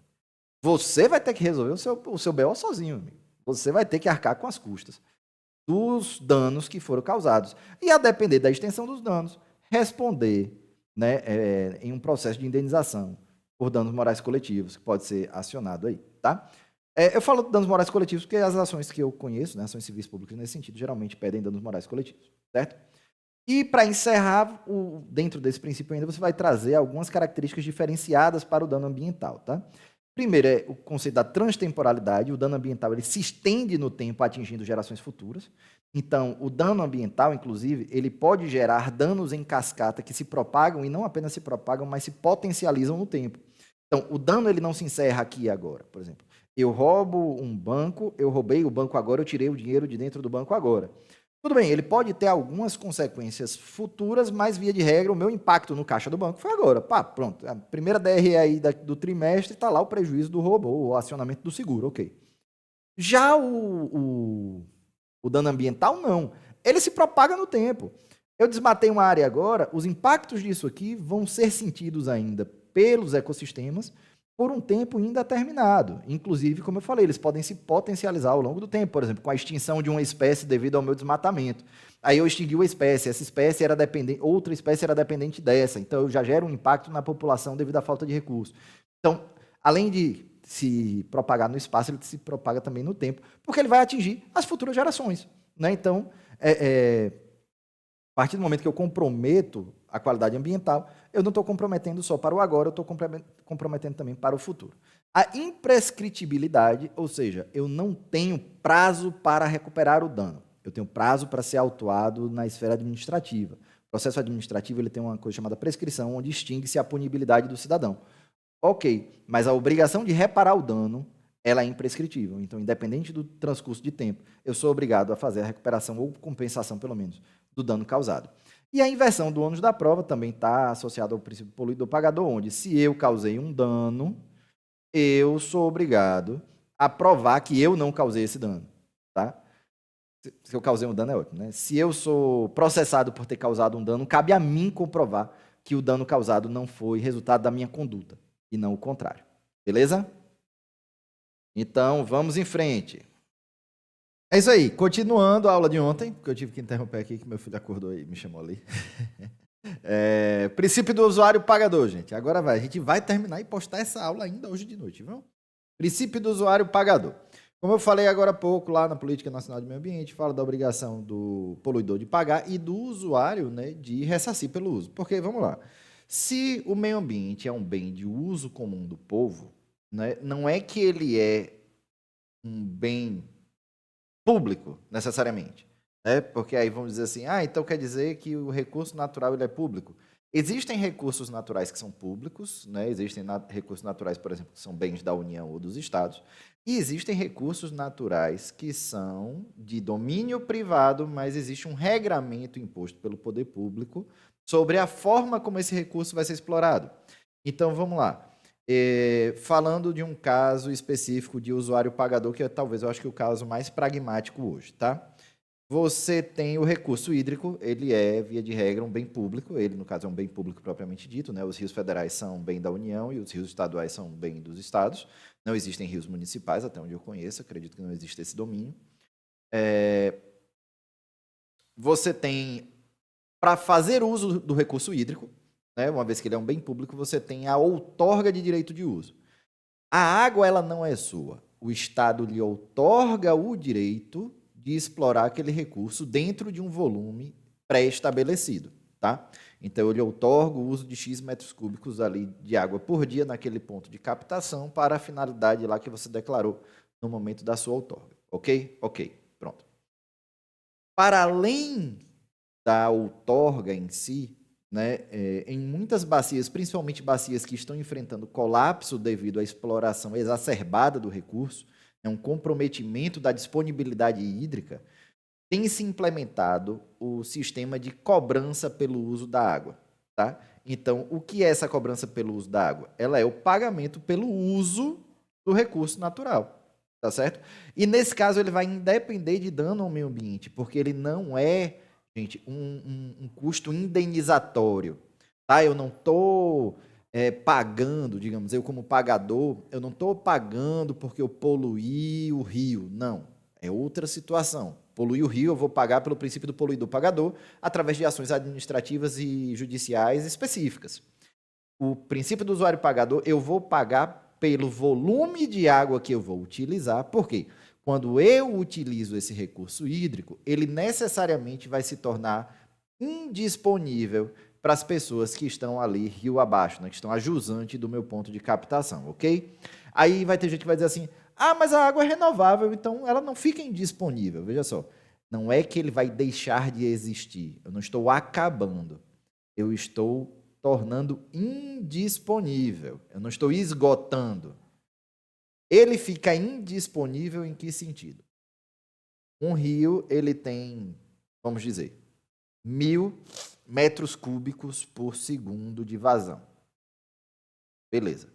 Você vai ter que resolver o seu BO sozinho, amigo. Você vai ter que arcar com as custas dos danos que foram causados. E, a depender da extensão dos danos, responder, né, em um processo de indenização por danos morais coletivos, que pode ser acionado aí. Tá? Eu falo de danos morais coletivos porque as ações que eu conheço, né, ações civis públicas nesse sentido, geralmente pedem danos morais coletivos. Certo? E, para encerrar, dentro desse princípio ainda, você vai trazer algumas características diferenciadas para o dano ambiental. Tá? Primeiro é o conceito da transtemporalidade. O dano ambiental ele se estende no tempo, atingindo gerações futuras. Então, o dano ambiental, inclusive, ele pode gerar danos em cascata que se propagam, e não apenas se propagam, mas se potencializam no tempo. Então, o dano ele não se encerra aqui e agora. Por exemplo, eu roubo um banco, eu roubei o banco agora, eu tirei o dinheiro de dentro do banco agora. Tudo bem, ele pode ter algumas consequências futuras, mas, via de regra, o meu impacto no caixa do banco foi agora. Pá, pronto, a primeira DRE aí do trimestre está lá o prejuízo do roubo, ou o acionamento do seguro, ok. Já o dano ambiental, não. Ele se propaga no tempo. Eu desmatei uma área agora, os impactos disso aqui vão ser sentidos ainda pelos ecossistemas por um tempo indeterminado. Inclusive, como eu falei, eles podem se potencializar ao longo do tempo, por exemplo, com a extinção de uma espécie devido ao meu desmatamento. Aí eu extingui uma espécie, essa espécie era dependente, outra espécie era dependente dessa, então eu já gero um impacto na população devido à falta de recursos. Então, além de se propagar no espaço, ele se propaga também no tempo, porque ele vai atingir as futuras gerações, né? Então, a partir do momento que eu comprometo a qualidade ambiental, eu não estou comprometendo só para o agora, eu estou comprometendo também para o futuro. A imprescritibilidade, ou seja, eu não tenho prazo para recuperar o dano. Eu tenho prazo para ser autuado na esfera administrativa. O processo administrativo ele tem uma coisa chamada prescrição, onde extingue-se a punibilidade do cidadão. Ok, mas a obrigação de reparar o dano, ela é imprescritível. Então, independente do transcurso de tempo, eu sou obrigado a fazer a recuperação ou compensação, pelo menos, do dano causado. E a inversão do ônus da prova também está associada ao princípio poluidor-pagador, onde se eu causei um dano, eu sou obrigado a provar que eu não causei esse dano. Tá? Se eu causei um dano é ótimo. Né? Se eu sou processado por ter causado um dano, cabe a mim comprovar que o dano causado não foi resultado da minha conduta, e não o contrário. Beleza? Então, vamos em frente. É isso aí. Continuando a aula de ontem, porque eu tive que interromper aqui, que meu filho acordou e me chamou ali. Princípio do usuário pagador, gente. Agora vai. A gente vai terminar e postar essa aula ainda hoje de noite, viu? Princípio do usuário pagador. Como eu falei agora há pouco lá na Política Nacional de Meio Ambiente, fala da obrigação do poluidor de pagar e do usuário, né, de ressarcir pelo uso. Porque, vamos lá, se o meio ambiente é um bem de uso comum do povo, né, não é que ele é um bem público, necessariamente. Né? Porque aí vamos dizer assim, então quer dizer que o recurso natural ele é público. Existem recursos naturais que são públicos, né? Existem recursos naturais, por exemplo, que são bens da União ou dos Estados, e existem recursos naturais que são de domínio privado, mas existe um regramento imposto pelo poder público sobre a forma como esse recurso vai ser explorado. Então, vamos lá. Falando de um caso específico de usuário pagador, que é talvez eu acho que o caso mais pragmático hoje, tá? Você tem o recurso hídrico, ele é, via de regra, um bem público, ele, no caso, é um bem público propriamente dito, né? Os rios federais são bem da União e os rios estaduais são bem dos estados. Não existem rios municipais, até onde eu conheço, acredito que não existe esse domínio. Você tem, para fazer uso do recurso hídrico, né, uma vez que ele é um bem público, você tem a outorga de direito de uso. A água ela não é sua. O Estado lhe outorga o direito de explorar aquele recurso dentro de um volume pré-estabelecido. Tá? Então, eu lhe outorgo o uso de X metros cúbicos ali de água por dia naquele ponto de captação para a finalidade lá que você declarou no momento da sua outorga. Ok? Ok, pronto. Para além da outorga em si, né, em muitas bacias, principalmente bacias que estão enfrentando colapso devido à exploração exacerbada do recurso, um comprometimento da disponibilidade hídrica, tem se implementado o sistema de cobrança pelo uso da água. Tá? Então, o que é essa cobrança pelo uso da água? Ela é o pagamento pelo uso do recurso natural. Tá certo? E nesse caso ele vai independer de dano ao meio ambiente, porque ele não é, gente, um custo indenizatório. Tá? Eu não estou pagando, digamos, eu como pagador, eu não estou pagando porque eu poluí o rio. Não, é outra situação. Poluir o rio, eu vou pagar pelo princípio do poluidor-pagador através de ações administrativas e judiciais específicas. O princípio do usuário pagador, eu vou pagar pelo volume de água que eu vou utilizar. Por quê? Quando eu utilizo esse recurso hídrico, ele necessariamente vai se tornar indisponível para as pessoas que estão ali rio abaixo, né, que estão a jusante do meu ponto de captação, ok? Aí vai ter gente que vai dizer assim, mas a água é renovável, então ela não fica indisponível. Veja só, não é que ele vai deixar de existir, eu não estou acabando, eu estou tornando indisponível. Eu não estou esgotando. Ele fica indisponível em que sentido? Um rio, ele tem, vamos dizer, 1.000 metros cúbicos por segundo de vazão. Beleza.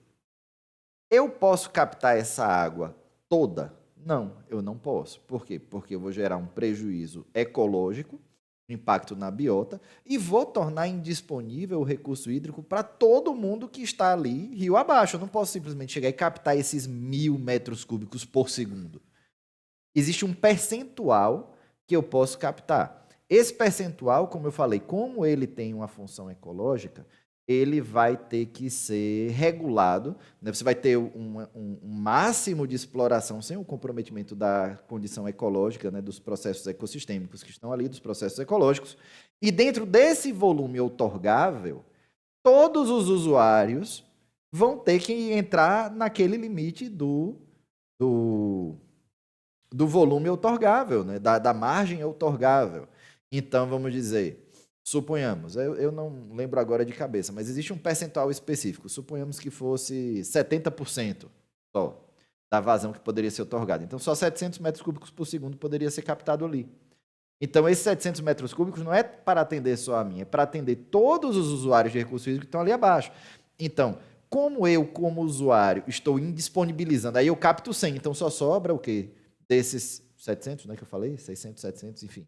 Eu posso captar essa água toda? Não, eu não posso. Por quê? Porque eu vou gerar um prejuízo ecológico impacto na biota e vou tornar indisponível o recurso hídrico para todo mundo que está ali rio abaixo. Eu não posso simplesmente chegar e captar esses 1.000 metros cúbicos por segundo. Existe um percentual que eu posso captar. Esse percentual, como eu falei, como ele tem uma função ecológica, ele vai ter que ser regulado, né? Você vai ter um máximo de exploração sem o comprometimento da condição ecológica, né? Dos processos ecossistêmicos que estão ali, dos processos ecológicos. E dentro desse volume outorgável, todos os usuários vão ter que entrar naquele limite do volume outorgável, né? da margem outorgável. Então, vamos dizer, suponhamos, eu não lembro agora de cabeça, mas existe um percentual específico. Suponhamos que fosse 70% só da vazão que poderia ser outorgada. Então, só 700 metros cúbicos por segundo poderia ser captado ali. Então, esses 700 metros cúbicos não é para atender só a mim, é para atender todos os usuários de recursos hídricos que estão ali abaixo. Então, como eu, como usuário, estou indisponibilizando, aí eu capto 100, então só sobra o quê? Desses 700, né, que eu falei? 600, 700, enfim.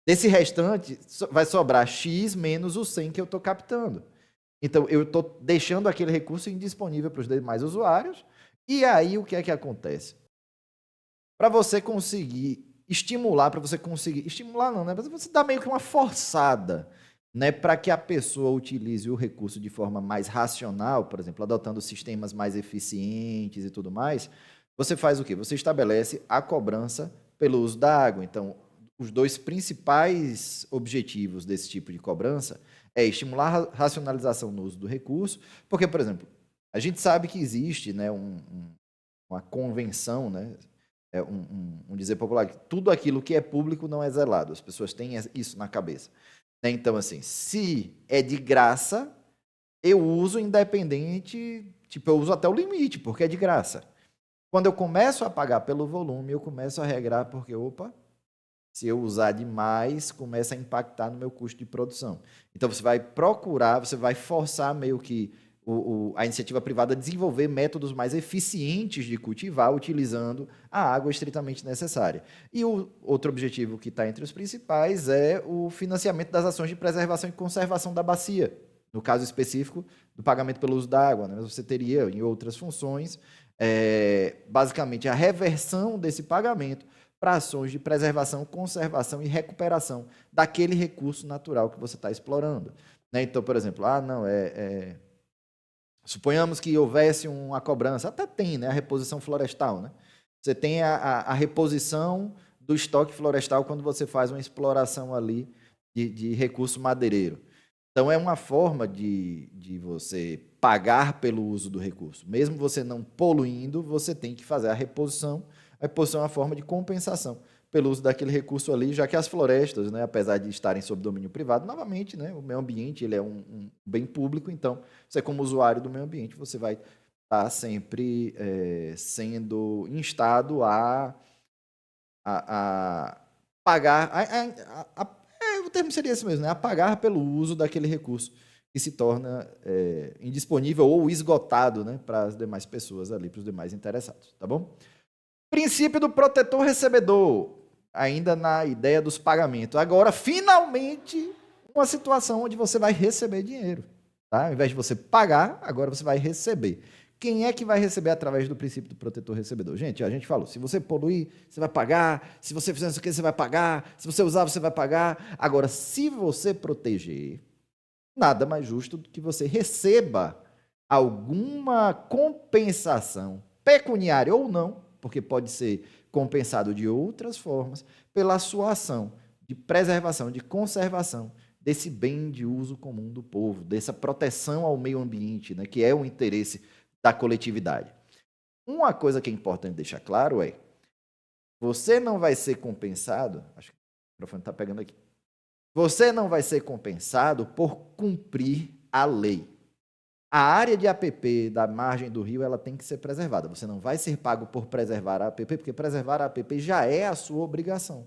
Desse restante, vai sobrar X menos o 100 que eu estou captando. Então, eu estou deixando aquele recurso indisponível para os demais usuários. E aí, o que é que acontece? Para você conseguir estimular, para você conseguir... Estimular não, né? Você dá meio que uma forçada, né, para que a pessoa utilize o recurso de forma mais racional, por exemplo, adotando sistemas mais eficientes e tudo mais. Você faz o quê? Você estabelece a cobrança pelo uso da água. Então, os dois principais objetivos desse tipo de cobrança é estimular a racionalização no uso do recurso, porque, por exemplo, a gente sabe que existe, né, uma convenção, né, um dizer popular, que tudo aquilo que é público não é zelado. As pessoas têm isso na cabeça. Né? Então, assim, se é de graça, eu uso independente, tipo, eu uso até o limite, porque é de graça. Quando eu começo a pagar pelo volume, eu começo a regrar porque, opa, se eu usar demais, começa a impactar no meu custo de produção. Então, você vai procurar, você vai forçar meio que a iniciativa privada a desenvolver métodos mais eficientes de cultivar, utilizando a água estritamente necessária. E o outro objetivo que está entre os principais é o financiamento das ações de preservação e conservação da bacia. No caso específico, do pagamento pelo uso da água. Né? Você teria, em outras funções, basicamente a reversão desse pagamento para ações de preservação, conservação e recuperação daquele recurso natural que você está explorando. Né? Então, por exemplo, suponhamos que houvesse uma cobrança, até tem, né? A reposição florestal. Né? Você tem a reposição do estoque florestal quando você faz uma exploração ali de recurso madeireiro. Então, é uma forma de você pagar pelo uso do recurso. Mesmo você não poluindo, você tem que fazer a reposição. A reposição é uma forma de compensação pelo uso daquele recurso ali, já que as florestas, né, apesar de estarem sob domínio privado, novamente, né, o meio ambiente ele é um bem público, então, você como usuário do meio ambiente, você vai estar sempre sendo instado a pagar... o termo seria esse mesmo, né? A pagar pelo uso daquele recurso que se torna indisponível ou esgotado, né, para as demais pessoas ali, para os demais interessados, tá bom? Princípio do protetor recebedor, ainda na ideia dos pagamentos. Agora, finalmente, uma situação onde você vai receber dinheiro, tá? Ao invés de você pagar, agora você vai receber. Quem é que vai receber através do princípio do protetor recebedor? Gente, a gente falou, se você poluir, você vai pagar, se você fizer isso aqui, você vai pagar, se você usar, você vai pagar. Agora, se você proteger, nada mais justo do que você receba alguma compensação, pecuniária ou não, porque pode ser compensado de outras formas, pela sua ação de preservação, de conservação desse bem de uso comum do povo, dessa proteção ao meio ambiente, né, que é o interesse da coletividade. Uma coisa que é importante deixar claro é: você não vai ser compensado, acho que o microfone está pegando aqui, você não vai ser compensado por cumprir a lei. A área de APP da margem do rio ela tem que ser preservada. Você não vai ser pago por preservar a APP, porque preservar a APP já é a sua obrigação.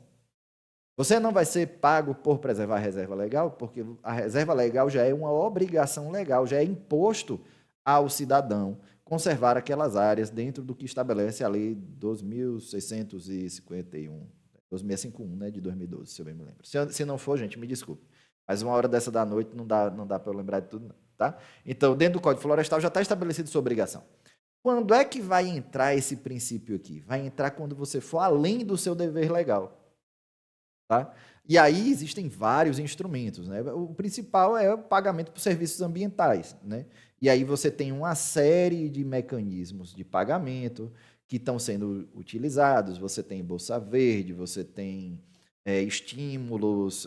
Você não vai ser pago por preservar a reserva legal, porque a reserva legal já é uma obrigação legal, já é imposto ao cidadão conservar aquelas áreas dentro do que estabelece a Lei 2.651, 12651, né, de 2012, se eu bem me lembro. Se não for, gente, me desculpe. Mas uma hora dessa da noite não dá para eu lembrar de tudo, não, tá? Então, dentro do Código Florestal já está estabelecido sua obrigação. Quando é que vai entrar esse princípio aqui? Vai entrar quando você for além do seu dever legal. Tá? E aí existem vários instrumentos. Né? O principal é o pagamento por serviços ambientais. Né? E aí você tem uma série de mecanismos de pagamento que estão sendo utilizados. Você tem Bolsa Verde, você tem estímulos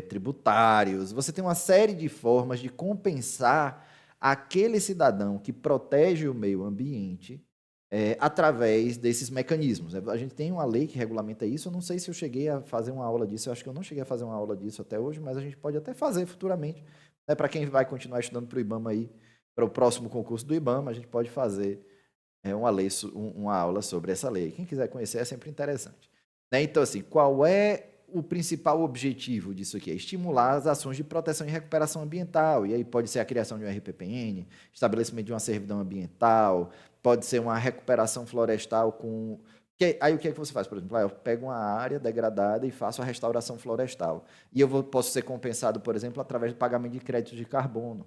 tributários, você tem uma série de formas de compensar aquele cidadão que protege o meio ambiente através desses mecanismos. A gente tem uma lei que regulamenta isso, eu não sei se eu cheguei a fazer uma aula disso, eu acho que eu não cheguei a fazer uma aula disso até hoje, mas a gente pode até fazer futuramente. Né? Para quem vai continuar estudando para o IBAMA aí, para o próximo concurso do IBAMA, a gente pode fazer uma aula sobre essa lei. Quem quiser conhecer é sempre interessante. Né? Então, assim, qual é o principal objetivo disso aqui? É estimular as ações de proteção e recuperação ambiental. E aí pode ser a criação de um RPPN, estabelecimento de uma servidão ambiental, pode ser uma recuperação florestal com... Aí o que é que você faz? Por exemplo, eu pego uma área degradada e faço a restauração florestal. E posso ser compensado, por exemplo, através do pagamento de créditos de carbono.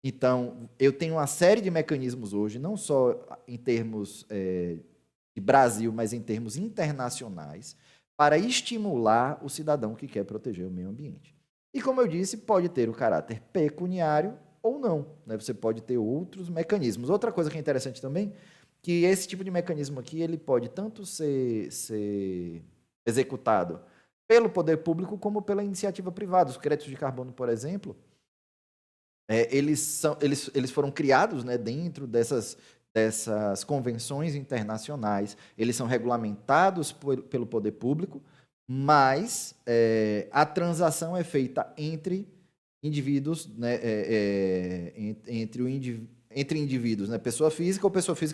Então, eu tenho uma série de mecanismos hoje, não só em termos de Brasil, mas em termos internacionais, para estimular o cidadão que quer proteger o meio ambiente. E, como eu disse, pode ter o caráter pecuniário ou não. Né? Você pode ter outros mecanismos. Outra coisa que é interessante também, que esse tipo de mecanismo aqui, ele pode tanto ser executado pelo poder público como pela iniciativa privada. Os créditos de carbono, por exemplo, eles foram criados, né, dentro dessas convenções internacionais, eles são regulamentados pelo poder público, mas a transação é feita entre indivíduos, né, entre indivíduos, né, pessoa física,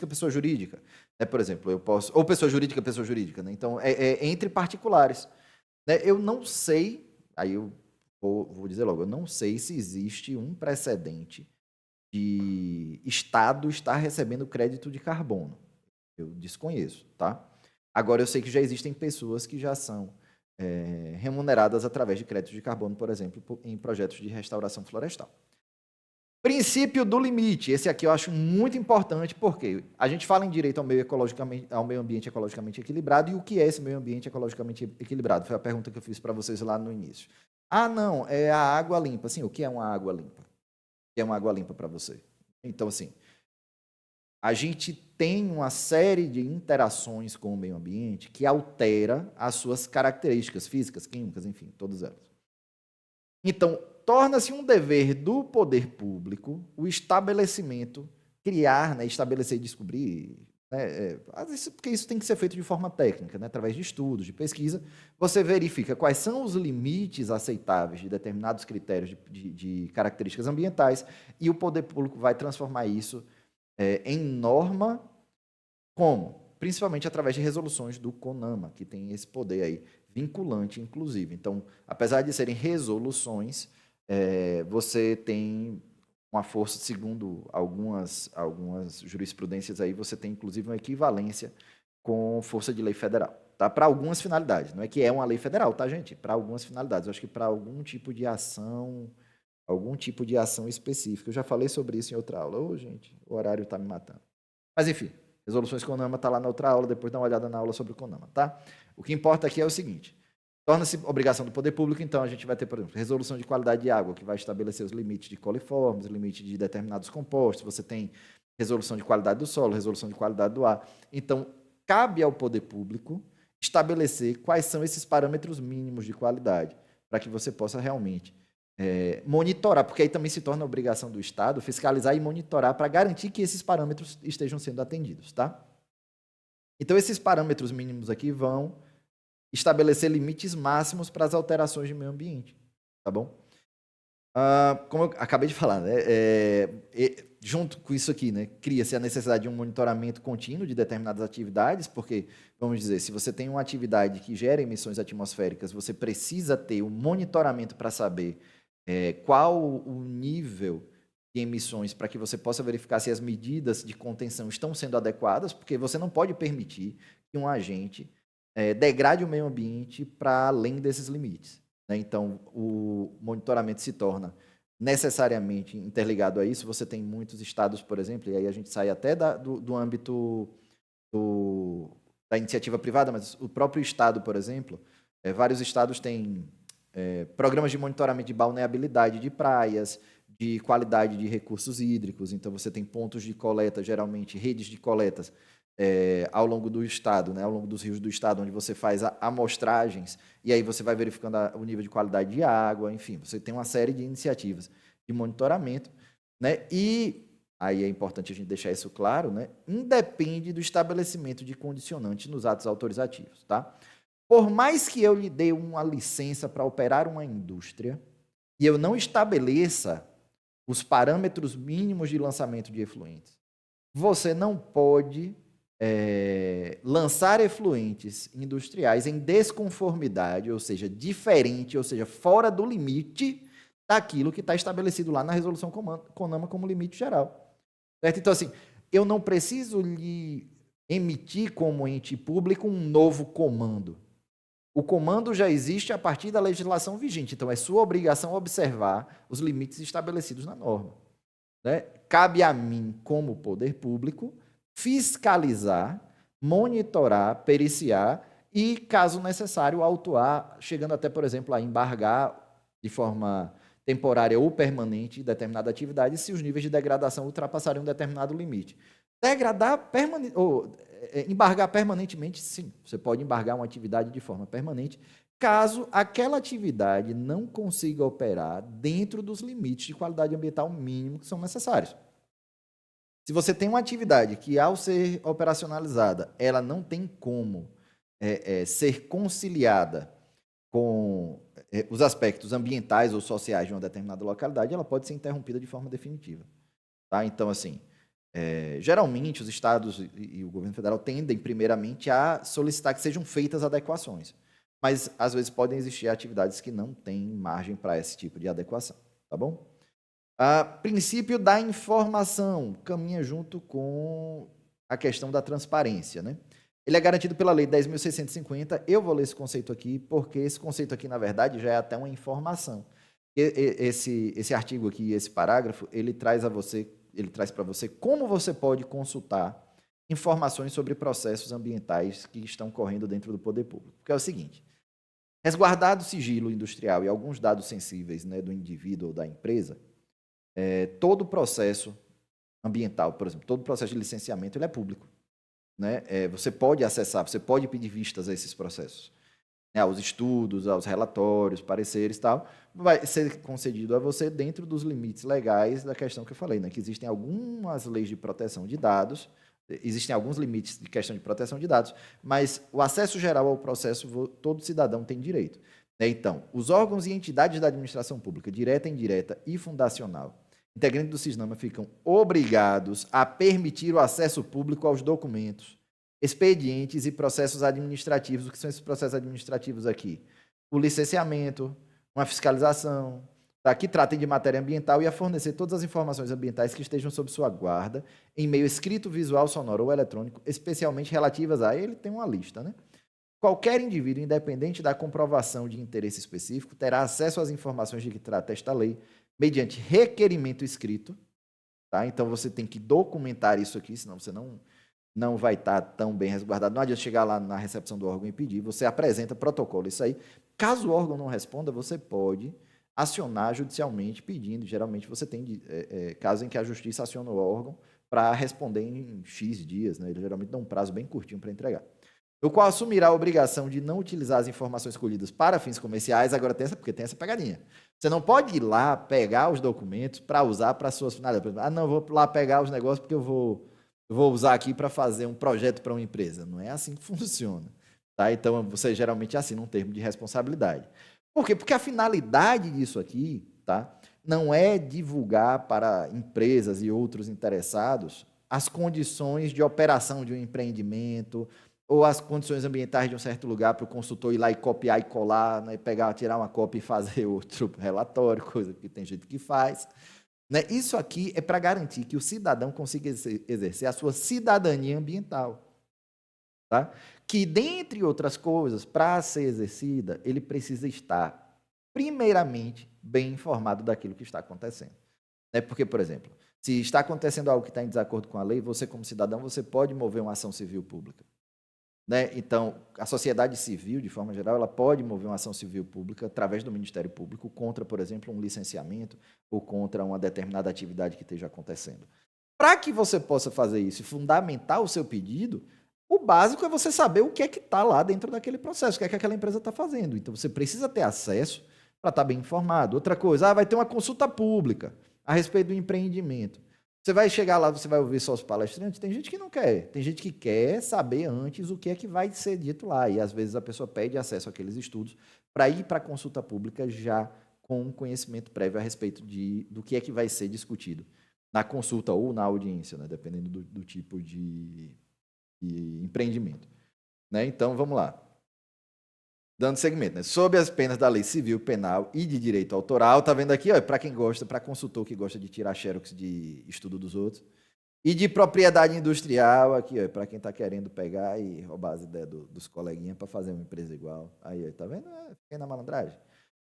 pessoa jurídica. Né, por exemplo, eu posso... Ou pessoa jurídica. Né, então, entre particulares. Né, eu não sei, aí eu vou dizer logo, eu não sei se existe um precedente de Estado estar recebendo crédito de carbono. Eu desconheço, tá? Agora, eu sei que já existem pessoas que já são remuneradas através de crédito de carbono, por exemplo, em projetos de restauração florestal. Princípio do limite. Esse aqui eu acho muito importante, porque a gente fala em direito ao meio ambiente ecologicamente equilibrado, e o que é esse meio ambiente ecologicamente equilibrado? Foi a pergunta que eu fiz para vocês lá no início. Ah, não, é a água limpa. Sim, o que é uma água limpa? O que é uma água limpa para você? Então, assim, a gente tem uma série de interações com o meio ambiente que altera as suas características físicas, químicas, enfim, todas elas. Então, torna-se um dever do poder público o estabelecimento, criar, né, estabelecer e descobrir, né, porque isso tem que ser feito de forma técnica, né, através de estudos, de pesquisa, você verifica quais são os limites aceitáveis de determinados critérios de características ambientais e o poder público vai transformar isso em norma, como? Principalmente através de resoluções do CONAMA, que tem esse poder aí, vinculante, inclusive. Então, apesar de serem resoluções, você tem uma força, segundo algumas jurisprudências aí, você tem inclusive uma equivalência com força de lei federal, tá? Para algumas finalidades. Não é que é uma lei federal, tá, gente? Para algumas finalidades. Eu acho que para algum tipo de ação específica. Eu já falei sobre isso em outra aula. Ô, gente, o horário está me matando. Mas, enfim, resoluções CONAMA está lá na outra aula, depois dá uma olhada na aula sobre o CONAMA, tá? O que importa aqui é o seguinte, torna-se obrigação do poder público, então a gente vai ter, por exemplo, resolução de qualidade de água, que vai estabelecer os limites de coliformes, limite de determinados compostos, você tem resolução de qualidade do solo, resolução de qualidade do ar. Então, cabe ao poder público estabelecer quais são esses parâmetros mínimos de qualidade, para que você possa realmente monitorar, porque aí também se torna obrigação do Estado fiscalizar e monitorar para garantir que esses parâmetros estejam sendo atendidos, tá? Então, esses parâmetros mínimos aqui vão estabelecer limites máximos para as alterações de meio ambiente, tá bom? Como eu acabei de falar, né, junto com isso aqui, né, cria-se a necessidade de um monitoramento contínuo de determinadas atividades, porque, vamos dizer, se você tem uma atividade que gera emissões atmosféricas, você precisa ter um monitoramento para saber qual o nível de emissões para que você possa verificar se as medidas de contenção estão sendo adequadas, porque você não pode permitir que um agente degrade o meio ambiente para além desses limites, né? Então, o monitoramento se torna necessariamente interligado a isso. Você tem muitos estados, por exemplo, e aí a gente sai até do âmbito do, da iniciativa privada, mas o próprio estado, por exemplo, vários estados têm programas de monitoramento de balneabilidade de praias, de qualidade de recursos hídricos. Então, você tem pontos de coleta, geralmente redes de coletas, ao longo do estado, né, ao longo dos rios do estado, onde você faz amostragens, e aí você vai verificando o nível de qualidade de água, enfim, você tem uma série de iniciativas de monitoramento, né, e aí é importante a gente deixar isso claro, né, independe do estabelecimento de condicionantes nos atos autorizativos, tá? Por mais que eu lhe dê uma licença para operar uma indústria e eu não estabeleça os parâmetros mínimos de lançamento de efluentes, você não pode lançar efluentes industriais em desconformidade, ou seja, diferente, ou seja, fora do limite daquilo que está estabelecido lá na resolução CONAMA como limite geral. Certo? Então, assim, eu não preciso lhe emitir como ente público um novo comando. O comando já existe a partir da legislação vigente, então é sua obrigação observar os limites estabelecidos na norma, né? Cabe a mim, como poder público, fiscalizar, monitorar, periciar e, caso necessário, autuar, chegando até, por exemplo, a embargar de forma temporária ou permanente determinada atividade se os níveis de degradação ultrapassarem um determinado limite. Degradar ou embargar permanentemente, sim. Você pode embargar uma atividade de forma permanente, caso aquela atividade não consiga operar dentro dos limites de qualidade ambiental mínimo que são necessários. Se você tem uma atividade que, ao ser operacionalizada, ela não tem como ser conciliada com os aspectos ambientais ou sociais de uma determinada localidade, ela pode ser interrompida de forma definitiva. Tá? Então, assim, geralmente os estados e o governo federal tendem, primeiramente, a solicitar que sejam feitas adequações. Mas, às vezes, podem existir atividades que não têm margem para esse tipo de adequação. Tá bom? Princípio da informação caminha junto com a questão da transparência, né? Ele é garantido pela Lei 10.650. Eu vou ler esse conceito aqui, porque esse conceito aqui, na verdade, já é até uma informação. Esse artigo aqui, esse parágrafo, ele traz para você como você pode consultar informações sobre processos ambientais que estão correndo dentro do poder público. Porque é o seguinte: resguardado o sigilo industrial e alguns dados sensíveis, né, do indivíduo ou da empresa, todo o processo ambiental, por exemplo, todo o processo de licenciamento, ele é público, né? Você pode acessar, você pode pedir vistas a esses processos, né, aos estudos, aos relatórios, pareceres e tal, vai ser concedido a você dentro dos limites legais da questão que eu falei, né, que existem algumas leis de proteção de dados, existem alguns limites de questão de proteção de dados, mas o acesso geral ao processo todo cidadão tem direito. Então, os órgãos e entidades da administração pública, direta, indireta e fundacional, integrantes do Cisnama, ficam obrigados a permitir o acesso público aos documentos, expedientes e processos administrativos. O que são esses processos administrativos aqui? O licenciamento, uma fiscalização, que tratem de matéria ambiental e a fornecer todas as informações ambientais que estejam sob sua guarda, em meio escrito, visual, sonoro ou eletrônico, especialmente relativas a ele, tem uma lista, né? Qualquer indivíduo, independente da comprovação de interesse específico, terá acesso às informações de que trata esta lei, mediante requerimento escrito, tá? Então você tem que documentar isso aqui, senão você não vai estar tão bem resguardado. Não adianta chegar lá na recepção do órgão e pedir, você apresenta protocolo, isso aí. Caso o órgão não responda, você pode acionar judicialmente pedindo. Geralmente você tem casos em que a justiça aciona o órgão para responder em X dias, né? Eles geralmente dão um prazo bem curtinho para entregar. O qual assumirá a obrigação de não utilizar as informações colhidas para fins comerciais. Agora porque tem essa pegadinha. Você não pode ir lá pegar os documentos para usar para suas finalidades. Não, vou lá pegar os negócios porque eu vou usar aqui para fazer um projeto para uma empresa. Não é assim que funciona. Tá? Então, você geralmente assina um termo de responsabilidade. Por quê? Porque a finalidade disso aqui, tá, não é divulgar para empresas e outros interessados as condições de operação de um empreendimento ou as condições ambientais de um certo lugar para o consultor ir lá e copiar e colar, né, tirar uma cópia e fazer outro relatório, coisa que tem gente que faz. Né? Isso aqui é para garantir que o cidadão consiga exercer a sua cidadania ambiental. tá? Que, dentre outras coisas, para ser exercida, ele precisa estar, primeiramente, bem informado daquilo que está acontecendo. Né? Porque, por exemplo, se está acontecendo algo que está em desacordo com a lei, você, como cidadão, você pode mover uma ação civil pública. Né? Então, a sociedade civil, de forma geral, ela pode mover uma ação civil pública através do Ministério Público contra, por exemplo, um licenciamento ou contra uma determinada atividade que esteja acontecendo. Para que você possa fazer isso e fundamentar o seu pedido, o básico é você saber o que é que está lá dentro daquele processo, o que é que aquela empresa está fazendo. Então, você precisa ter acesso para estar bem informado. Outra coisa, vai ter uma consulta pública a respeito do empreendimento. Você vai chegar lá, você vai ouvir só os palestrantes, tem gente que não quer, tem gente que quer saber antes o que é que vai ser dito lá, e às vezes a pessoa pede acesso àqueles estudos para ir para a consulta pública já com um conhecimento prévio a respeito do que é que vai ser discutido na consulta ou na audiência, né, dependendo do tipo de empreendimento. Né? Então, vamos lá. Dando segmento, né? Sob as penas da lei civil, penal e de direito autoral, tá vendo aqui, ó, para quem gosta, para consultor que gosta de tirar xerox de estudo dos outros, e de propriedade industrial, aqui, ó, para quem está querendo pegar e roubar as ideias dos coleguinhas para fazer uma empresa igual. Aí, ó, tá vendo? Fiquei na malandragem.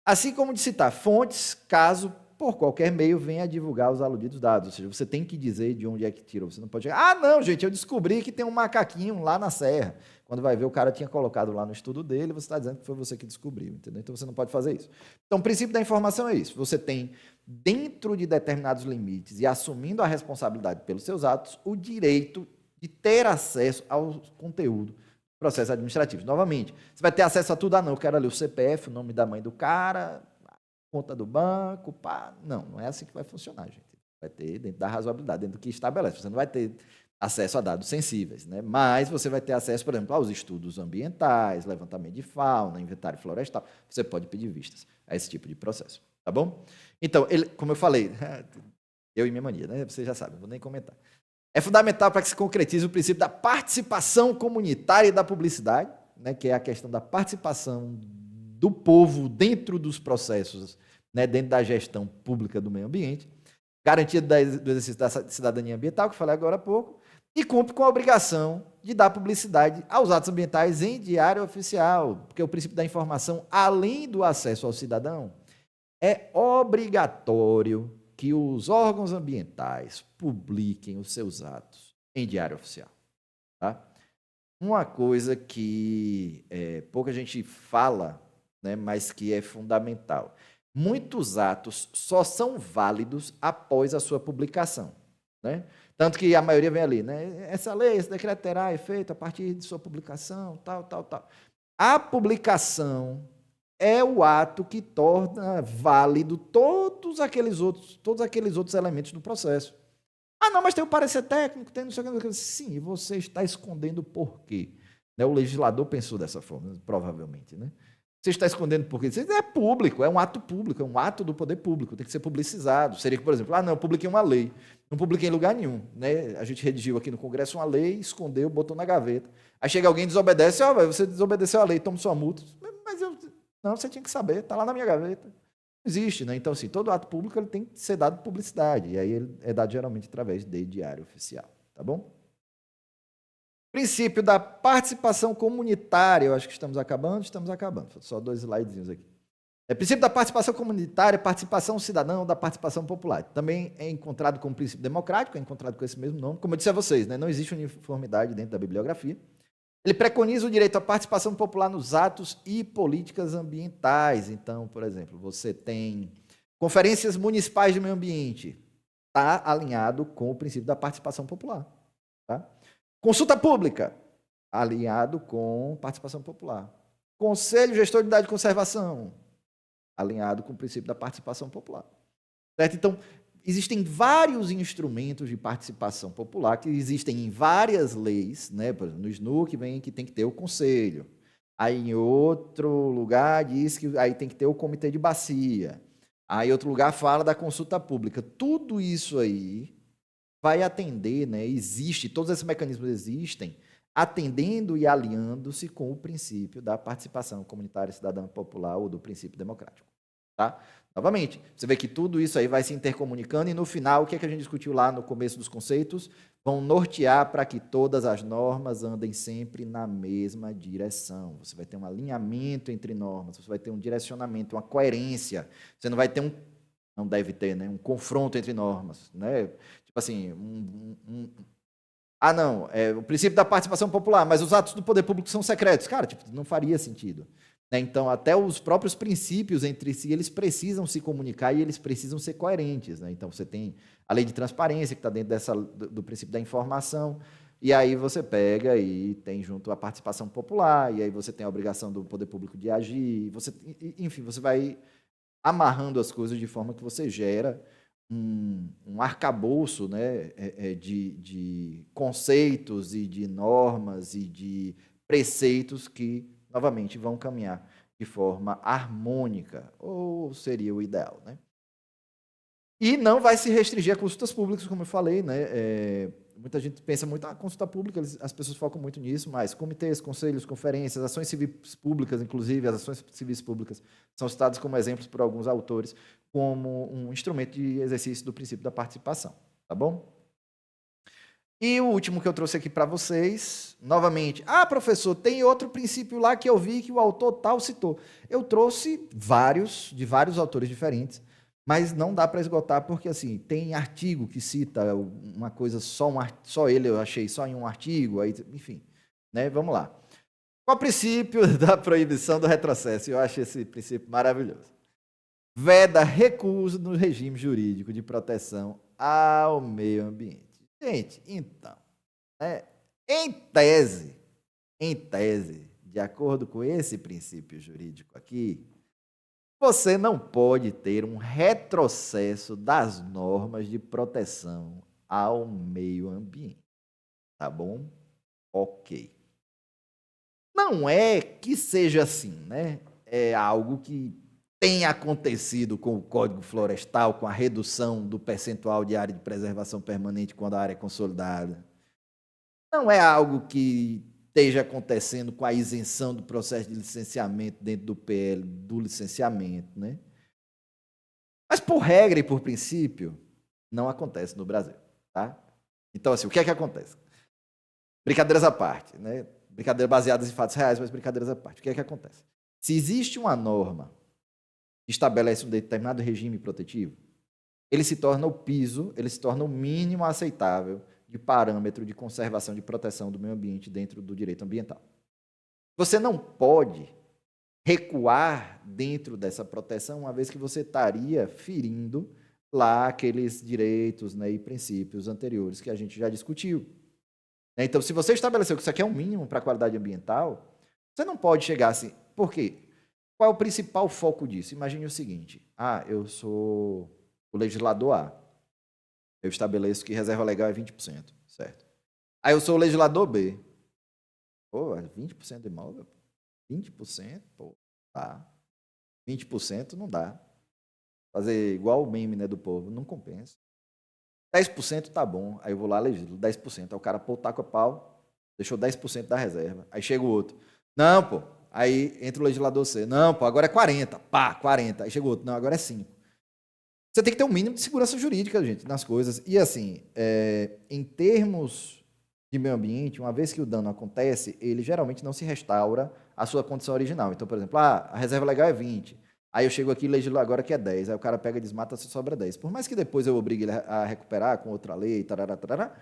Assim como de citar fontes, caso por qualquer meio venha divulgar os aludidos dados. Ou seja, você tem que dizer de onde é que tirou. Você não pode chegar, ah, não, gente, eu descobri que tem um macaquinho lá na serra. Quando vai ver, o cara tinha colocado lá no estudo dele, você está dizendo que foi você que descobriu, entendeu? Então, você não pode fazer isso. Então, o princípio da informação é isso. Você tem, dentro de determinados limites e assumindo a responsabilidade pelos seus atos, o direito de ter acesso ao conteúdo processo administrativo. Novamente, você vai ter acesso a tudo, não, eu quero ali o CPF, o nome da mãe do cara, a conta do banco, pá. Não é assim que vai funcionar, gente. Vai ter dentro da razoabilidade, dentro do que estabelece. Você não vai ter acesso a dados sensíveis, né? Mas você vai ter acesso, por exemplo, aos estudos ambientais, levantamento de fauna, inventário florestal. Você pode pedir vistas a esse tipo de processo, tá bom? Então, como eu falei, eu e minha mania, né? Você já sabe, não vou nem comentar. É fundamental para que se concretize o princípio da participação comunitária e da publicidade, né, que é a questão da participação do povo dentro dos processos, né, dentro da gestão pública do meio ambiente, garantia do exercício da cidadania ambiental, que eu falei agora há pouco, e cumpre com a obrigação de dar publicidade aos atos ambientais em diário oficial, porque o princípio da informação, além do acesso ao cidadão, é obrigatório que os órgãos ambientais publiquem os seus atos em diário oficial. Tá? Uma coisa que pouca gente fala, né, mas que é fundamental. Muitos atos só são válidos após a sua publicação. Né? Tanto que a maioria vem ali, né? Essa lei, esse decreto terá efeito a partir de sua publicação, tal, tal, tal. A publicação é o ato que torna válido todos aqueles outros elementos do processo. Ah, não, mas tem o parecer técnico, tem não sei o que. Sim, você está escondendo por quê? Né? O legislador pensou dessa forma, provavelmente. Né? Você está escondendo por quê? Isso é público, é um ato público, é um ato do poder público, tem que ser publicizado. Seria que, por exemplo, não, eu publiquei uma lei, não publiquei em lugar nenhum. Né? A gente redigiu aqui no Congresso uma lei, escondeu, botou na gaveta. Aí chega alguém e desobedece, você desobedeceu a lei, toma sua multa. Mas não, você tinha que saber, está lá na minha gaveta. Não existe, né? Então, assim, todo ato público ele tem que ser dado publicidade, e aí ele é dado geralmente através de diário oficial, tá bom? Princípio da participação comunitária, eu acho que estamos acabando, só 2 slidezinhos aqui. Princípio da participação comunitária, participação cidadã, da participação popular. Também é encontrado como princípio democrático, é encontrado com esse mesmo nome. Como eu disse a vocês, né? Não existe uniformidade dentro da bibliografia. Ele preconiza o direito à participação popular nos atos e políticas ambientais. Então, por exemplo, você tem conferências municipais de meio ambiente. Está alinhado com o princípio da participação popular. Tá? Consulta pública, alinhado com participação popular. Conselho Gestor de Unidade de Conservação, alinhado com o princípio da participação popular. Certo? Então, existem vários instrumentos de participação popular que existem em várias leis, né? Por exemplo, no SNUC vem que tem que ter o conselho. Aí em outro lugar diz que aí tem que ter o comitê de bacia. Aí outro lugar fala da consulta pública. Tudo isso aí vai atender, né? Existe, todos esses mecanismos existem, atendendo e alinhando-se com o princípio da participação comunitária cidadã popular ou do princípio democrático. tá? Novamente, você vê que tudo isso aí vai se intercomunicando e no final, o que é que a gente discutiu lá no começo dos conceitos? Vão nortear para que todas as normas andem sempre na mesma direção. Você vai ter um alinhamento entre normas, você vai ter um direcionamento, uma coerência. Você não vai ter não deve ter, né? Um confronto entre normas, né? Tipo assim, não, o princípio da participação popular, mas os atos do poder público são secretos. Cara, tipo, não faria sentido. Né? Então, até os próprios princípios entre si, eles precisam se comunicar e eles precisam ser coerentes. Né? Então, você tem a lei de transparência, que está dentro do princípio da informação, e aí você pega e tem junto a participação popular, e aí você tem a obrigação do poder público de agir, enfim, você vai amarrando as coisas de forma que você gera um arcabouço, né, de conceitos e de normas e de preceitos que, novamente, vão caminhar de forma harmônica, ou seria o ideal, né? E não vai se restringir a consultas públicas, como eu falei, né? Muita gente pensa muito, consulta pública, as pessoas focam muito nisso, mas comitês, conselhos, conferências, ações civis públicas, inclusive, as ações civis públicas são citadas como exemplos por alguns autores, como um instrumento de exercício do princípio da participação, tá bom? E o último que eu trouxe aqui para vocês, novamente, professor, tem outro princípio lá que eu vi que o autor tal citou. Eu trouxe de vários autores diferentes, mas não dá para esgotar porque assim tem artigo que cita uma coisa só ele eu achei só em um artigo, aí, enfim, né? Vamos lá. Qual o princípio da proibição do retrocesso? Eu acho esse princípio maravilhoso. Veda recurso no regime jurídico de proteção ao meio ambiente. Gente, então, em tese, de acordo com esse princípio jurídico aqui, você não pode ter um retrocesso das normas de proteção ao meio ambiente. Tá bom? Ok. Não é que seja assim, né? É algo que tem acontecido com o Código Florestal, com a redução do percentual de área de preservação permanente quando a área é consolidada. Não é algo que esteja acontecendo com a isenção do processo de licenciamento dentro do PL do licenciamento, né? Mas por regra e por princípio, não acontece no Brasil, tá? Então, assim, o que é que acontece? Brincadeiras à parte, né? Brincadeiras baseadas em fatos reais, mas brincadeiras à parte. O que é que acontece? Se existe uma norma que estabelece um determinado regime protetivo, ele se torna o piso, ele se torna o mínimo aceitável de parâmetro de conservação de proteção do meio ambiente dentro do direito ambiental. Você não pode recuar dentro dessa proteção, uma vez que você estaria ferindo lá aqueles direitos, né, e princípios anteriores que a gente já discutiu. Então, se você estabeleceu que isso aqui é um mínimo para a qualidade ambiental, você não pode chegar assim. Por quê? Qual é o principal foco disso? Imagine o seguinte: eu sou o legislador A. Eu estabeleço que reserva legal é 20%, certo? Aí eu sou o legislador B. Pô, 20% de imóvel? 20%? Pô, tá. 20% não dá. Fazer igual o meme, né, do povo, não compensa. 10% tá bom. Aí eu vou lá, legislo, 10%. Aí o cara, pô, taca o pau, deixou 10% da reserva. Aí chega o outro. Não, pô. Aí entra o legislador C. Não, pô, agora é 40. Pá, 40. Aí chega o outro. Não, agora é 5. Você tem que ter um mínimo de segurança jurídica, gente, nas coisas. E assim, em termos de meio ambiente, uma vez que o dano acontece, ele geralmente não se restaura à sua condição original. Então, por exemplo, a reserva legal é 20. Aí eu chego aqui e legislo agora que é 10. Aí o cara pega e desmata, se sobra 10. Por mais que depois eu obrigue ele a recuperar com outra lei, tarará, tarará,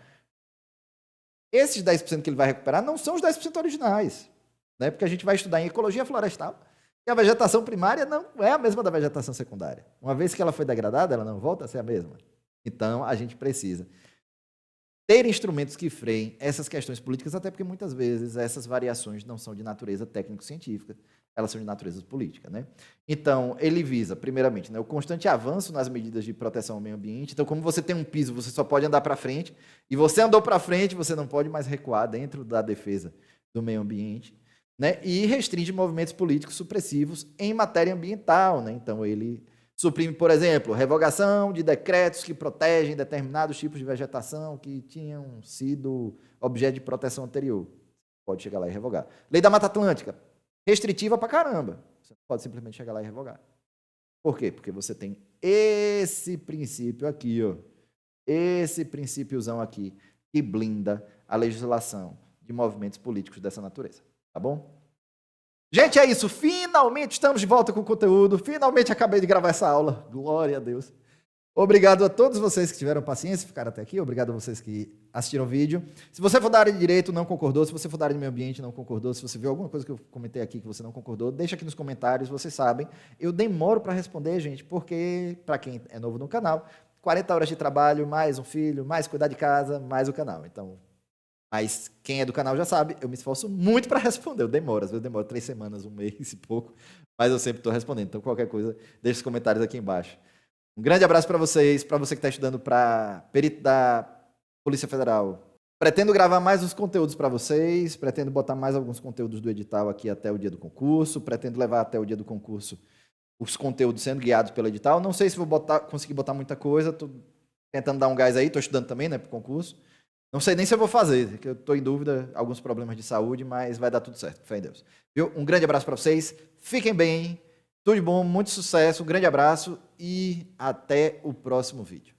esses 10% que ele vai recuperar não são os 10% originais. Né? Porque a gente vai estudar em ecologia florestal e a vegetação primária não é a mesma da vegetação secundária. Uma vez que ela foi degradada, ela não volta a ser a mesma. Então, a gente precisa ter instrumentos que freiem essas questões políticas, até porque muitas vezes essas variações não são de natureza técnico-científica, elas são de natureza política, né? Então, ele visa, primeiramente, né, o constante avanço nas medidas de proteção ao meio ambiente. Então, como você tem um piso, você só pode andar para frente, e você andou para frente, você não pode mais recuar dentro da defesa do meio ambiente, né? E restringe movimentos políticos supressivos em matéria ambiental, né? Então, ele suprime, por exemplo, revogação de decretos que protegem determinados tipos de vegetação que tinham sido objeto de proteção anterior. Pode chegar lá e revogar. Lei da Mata Atlântica, restritiva pra caramba. Você não pode simplesmente chegar lá e revogar. Por quê? Porque você tem esse princípio aqui, ó. Esse princípiozão aqui, que blinda a legislação de movimentos políticos dessa natureza. Tá bom? Gente, é isso. Finalmente estamos de volta com o conteúdo. Finalmente acabei de gravar essa aula. Glória a Deus. Obrigado a todos vocês que tiveram paciência e ficaram até aqui. Obrigado a vocês que assistiram o vídeo. Se você for da área de direito, não concordou. Se você for da área de meio ambiente, não concordou. Se você viu alguma coisa que eu comentei aqui que você não concordou, deixa aqui nos comentários. Vocês sabem. Eu demoro para responder, gente, porque, para quem é novo no canal, 40 horas de trabalho, mais um filho, mais cuidar de casa, mais o canal. Então, mas quem é do canal já sabe, eu me esforço muito para responder. Eu demoro, às vezes eu demoro 3 semanas, um mês e pouco, mas eu sempre estou respondendo. Então, qualquer coisa, deixa os comentários aqui embaixo. Um grande abraço para vocês, para você que está estudando para perito da Polícia Federal. Pretendo gravar mais uns conteúdos para vocês, pretendo botar mais alguns conteúdos do edital aqui até o dia do concurso, pretendo levar até o dia do concurso os conteúdos sendo guiados pelo edital. Não sei se vou conseguir botar muita coisa, estou tentando dar um gás aí, estou estudando também, né, para o concurso. Não sei nem se eu vou fazer, que eu estou em dúvida, alguns problemas de saúde, mas vai dar tudo certo, fé em Deus. Viu? Um grande abraço para vocês, fiquem bem, tudo de bom, muito sucesso, um grande abraço e até o próximo vídeo.